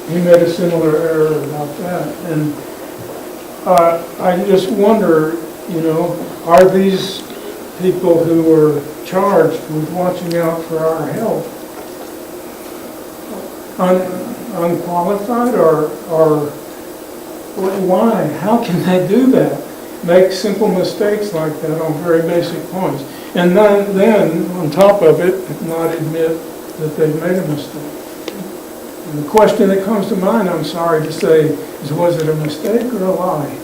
he made a similar error about that. And I just wonder, are these people who were charged with watching out for our health unqualified, or why? How can they do that? Make simple mistakes like that on very basic points. And then on top of it, not admit that they've made a mistake. And the question that comes to mind, I'm sorry to say, is was it a mistake or a lie?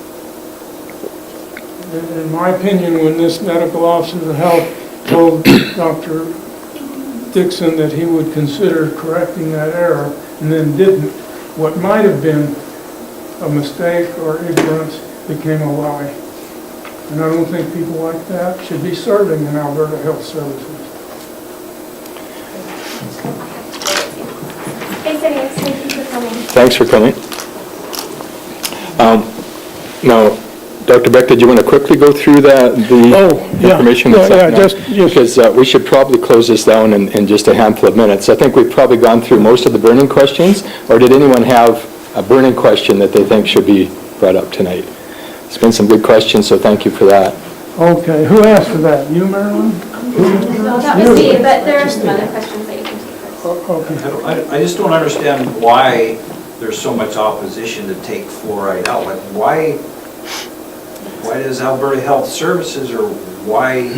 In my opinion, when this medical officer of health told Dr. Dixon that he would consider correcting that error and then didn't, what might have been a mistake or ignorance became a lie. And I don't think people like that should be serving in Alberta Health Services. Thanks anyways, thank you for coming. Thanks for coming. Now, Dr. Beck, did you want to quickly go through the information? Just because we should probably close this down in just a handful of minutes. I think we've probably gone through most of the burning questions, or did anyone have a burning question that they think should be brought up tonight? It's been some good questions, so thank you for that. Okay, who asked for that? You, Marilyn? No, that was me, but there are some other questions that you can take first. Okay. I just don't understand why there's so much opposition to take fluoride out. Like, why does Alberta Health Services, or why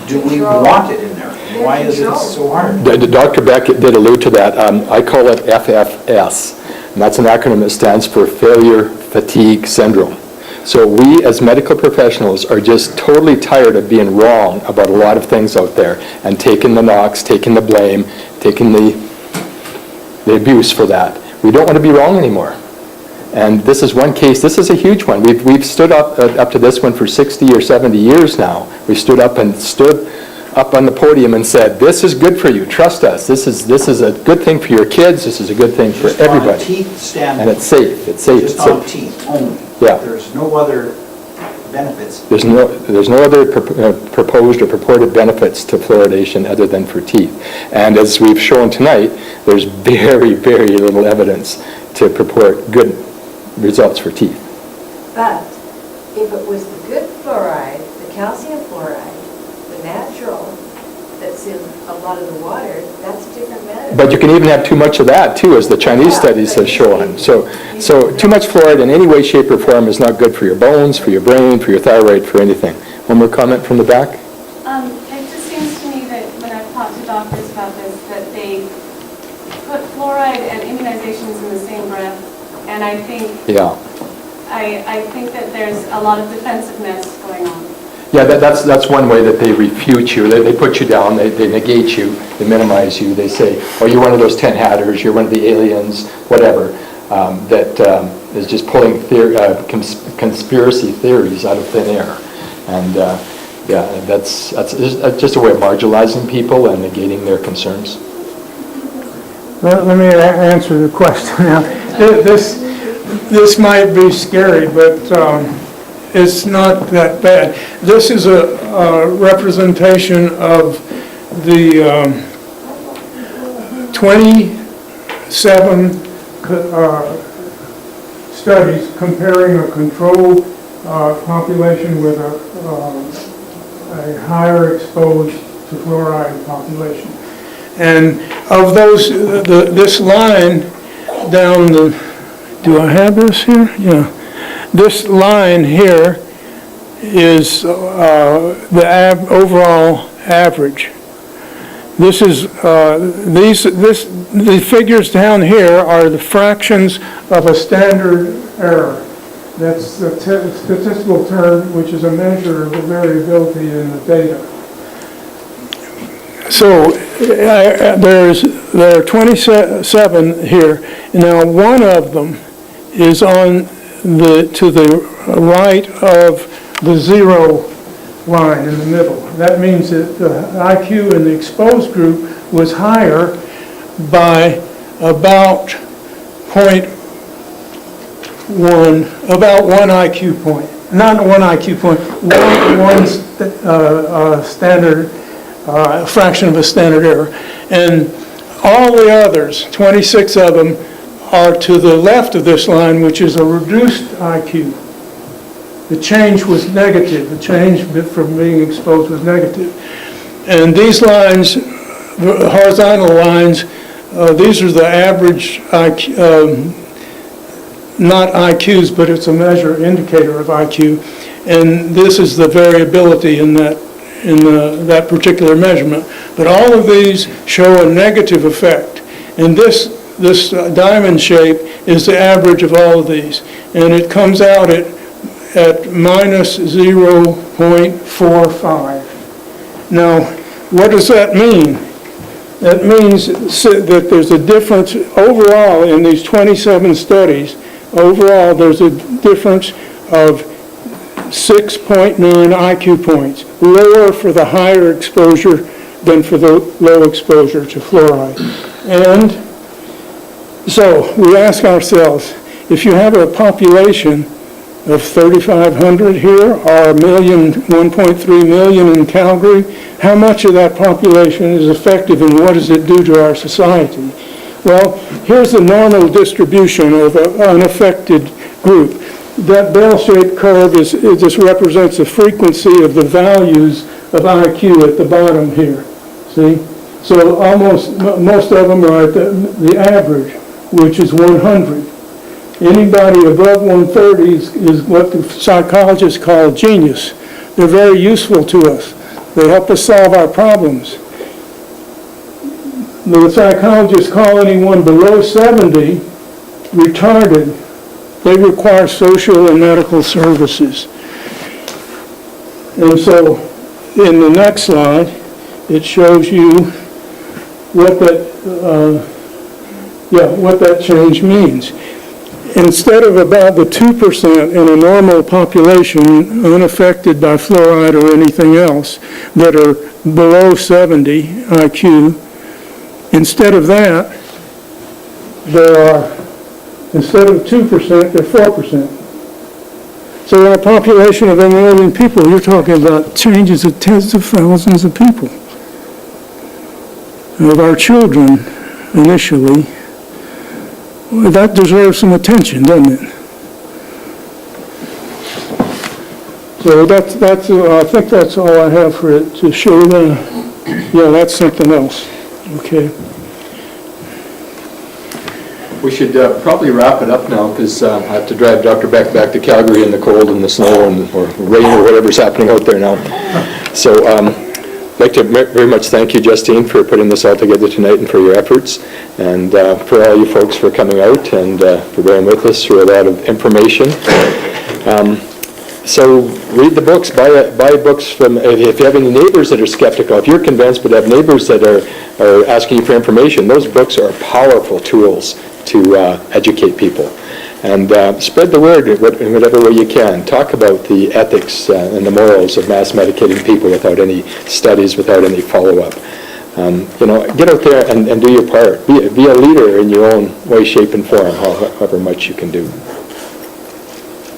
do we want it in there? Why is it so hard? Dr. Beck did allude to that. I call it FFS, and that's an acronym that stands for Failure Fatigue Syndrome. So we as medical professionals are just totally tired of being wrong about a lot of things out there and taking the knocks, taking the blame, taking the abuse for that. We don't want to be wrong anymore. And this is one case, this is a huge one. We've stood up to this one for 60 or 70 years now. We stood up on the podium and said, this is good for you, trust us. This is a good thing for your kids, this is a good thing for everybody. Just on teeth standpoint. And it's safe, it's safe. Just on teeth only. Yeah. There's no other benefits. There's no other proposed or purported benefits to fluoridation other than for teeth. And as we've shown tonight, there's very, very little evidence to purport good results for teeth. But if it was the good fluoride, the calcium fluoride, the natural that's in a lot of the water, that's a different matter. But you can even have too much of that too, as the Chinese studies have shown. So too much fluoride in any way, shape, or form is not good for your bones, for your brain, for your thyroid, for anything. One more comment from the back? It just seems to me that when I've talked to doctors about this, that they put fluoride and immunizations in the same breath, and I think I think that there's a lot of defensiveness going on. Yeah, that's one way that they refute you. They put you down, they negate you, they minimize you. They say, oh, you're one of those 10 hatters, you're one of the aliens, whatever, that is just pulling conspiracy theories out of thin air. And that's just a way of marginalizing people and negating their concerns. Let me answer the question now. This might be scary, but it's not that bad. This is a representation of the 27 studies comparing a control population with a higher exposed to fluoride population. And of those, this line down the, do I have this here? Yeah. This line here is the overall average. This is, the figures down here are the fractions of a standard error. That's a statistical term which is a measure of the variability in the data. So there are 27 here. Now one of them is on to the right of the 0 line in the middle. That means that the IQ in the exposed group was higher by about 1 IQ point. Not 1 IQ point, one standard, fraction of a standard error. And all the others, 26 of them, are to the left of this line, which is a reduced IQ. The change was negative. The change from being exposed was negative. And these lines, the horizontal lines, these are the average IQ, not IQs, but it's a measure, indicator of IQ. And this is the variability in that particular measurement. But all of these show a negative effect. And this diamond shape is the average of all of these. And it comes out at minus 0.45. Now, what does that mean? That means that there's a difference overall in these 27 studies. Overall, there's a difference of 6.9 IQ points, lower for the higher exposure than for the low exposure to fluoride. And so we ask ourselves, if you have a population of 3,500 here, or 1.3 million in Calgary, how much of that population is effective and what does it do to our society? Well, here's the normal distribution of an unaffected group. That bell-shaped curve just represents the frequency of the values of IQ at the bottom here. See? So most of them are at the average, which is 100. Anybody above 130 is what the psychologists call genius. They're very useful to us. They help us solve our problems. The psychologists call anyone below 70 retarded. They require social and medical services. And so in the next slide, it shows you what that change means. Instead of about the 2% in a normal population unaffected by fluoride or anything else that are below 70 IQ, instead of that, there are, instead of 2%, they're 4%. So in a population of a million people, you're talking about changes of tens of thousands of people. Of our children, initially, well, that deserves some attention, doesn't it? So I think that's all I have for it to show you. Yeah, that's something else. Okay. We should probably wrap it up now because I have to drive Dr. Beck back to Calgary in the cold and the snow or rain or whatever's happening out there now. So I'd like to very much thank you, Justine, for putting this all together tonight and for your efforts, and for all you folks for coming out and for bearing with us through a lot of information. So read the books, buy books from, if you have any neighbors that are skeptical, if you're convinced but have neighbors that are asking you for information, those books are powerful tools to educate people. And spread the word in whatever way you can. Talk about the ethics and the morals of mass medicating people without any studies, without any follow-up. Get out there and do your part. Be a leader in your own way, shape, and form, however much you can do.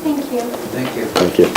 Thank you. Thank you. Thank you.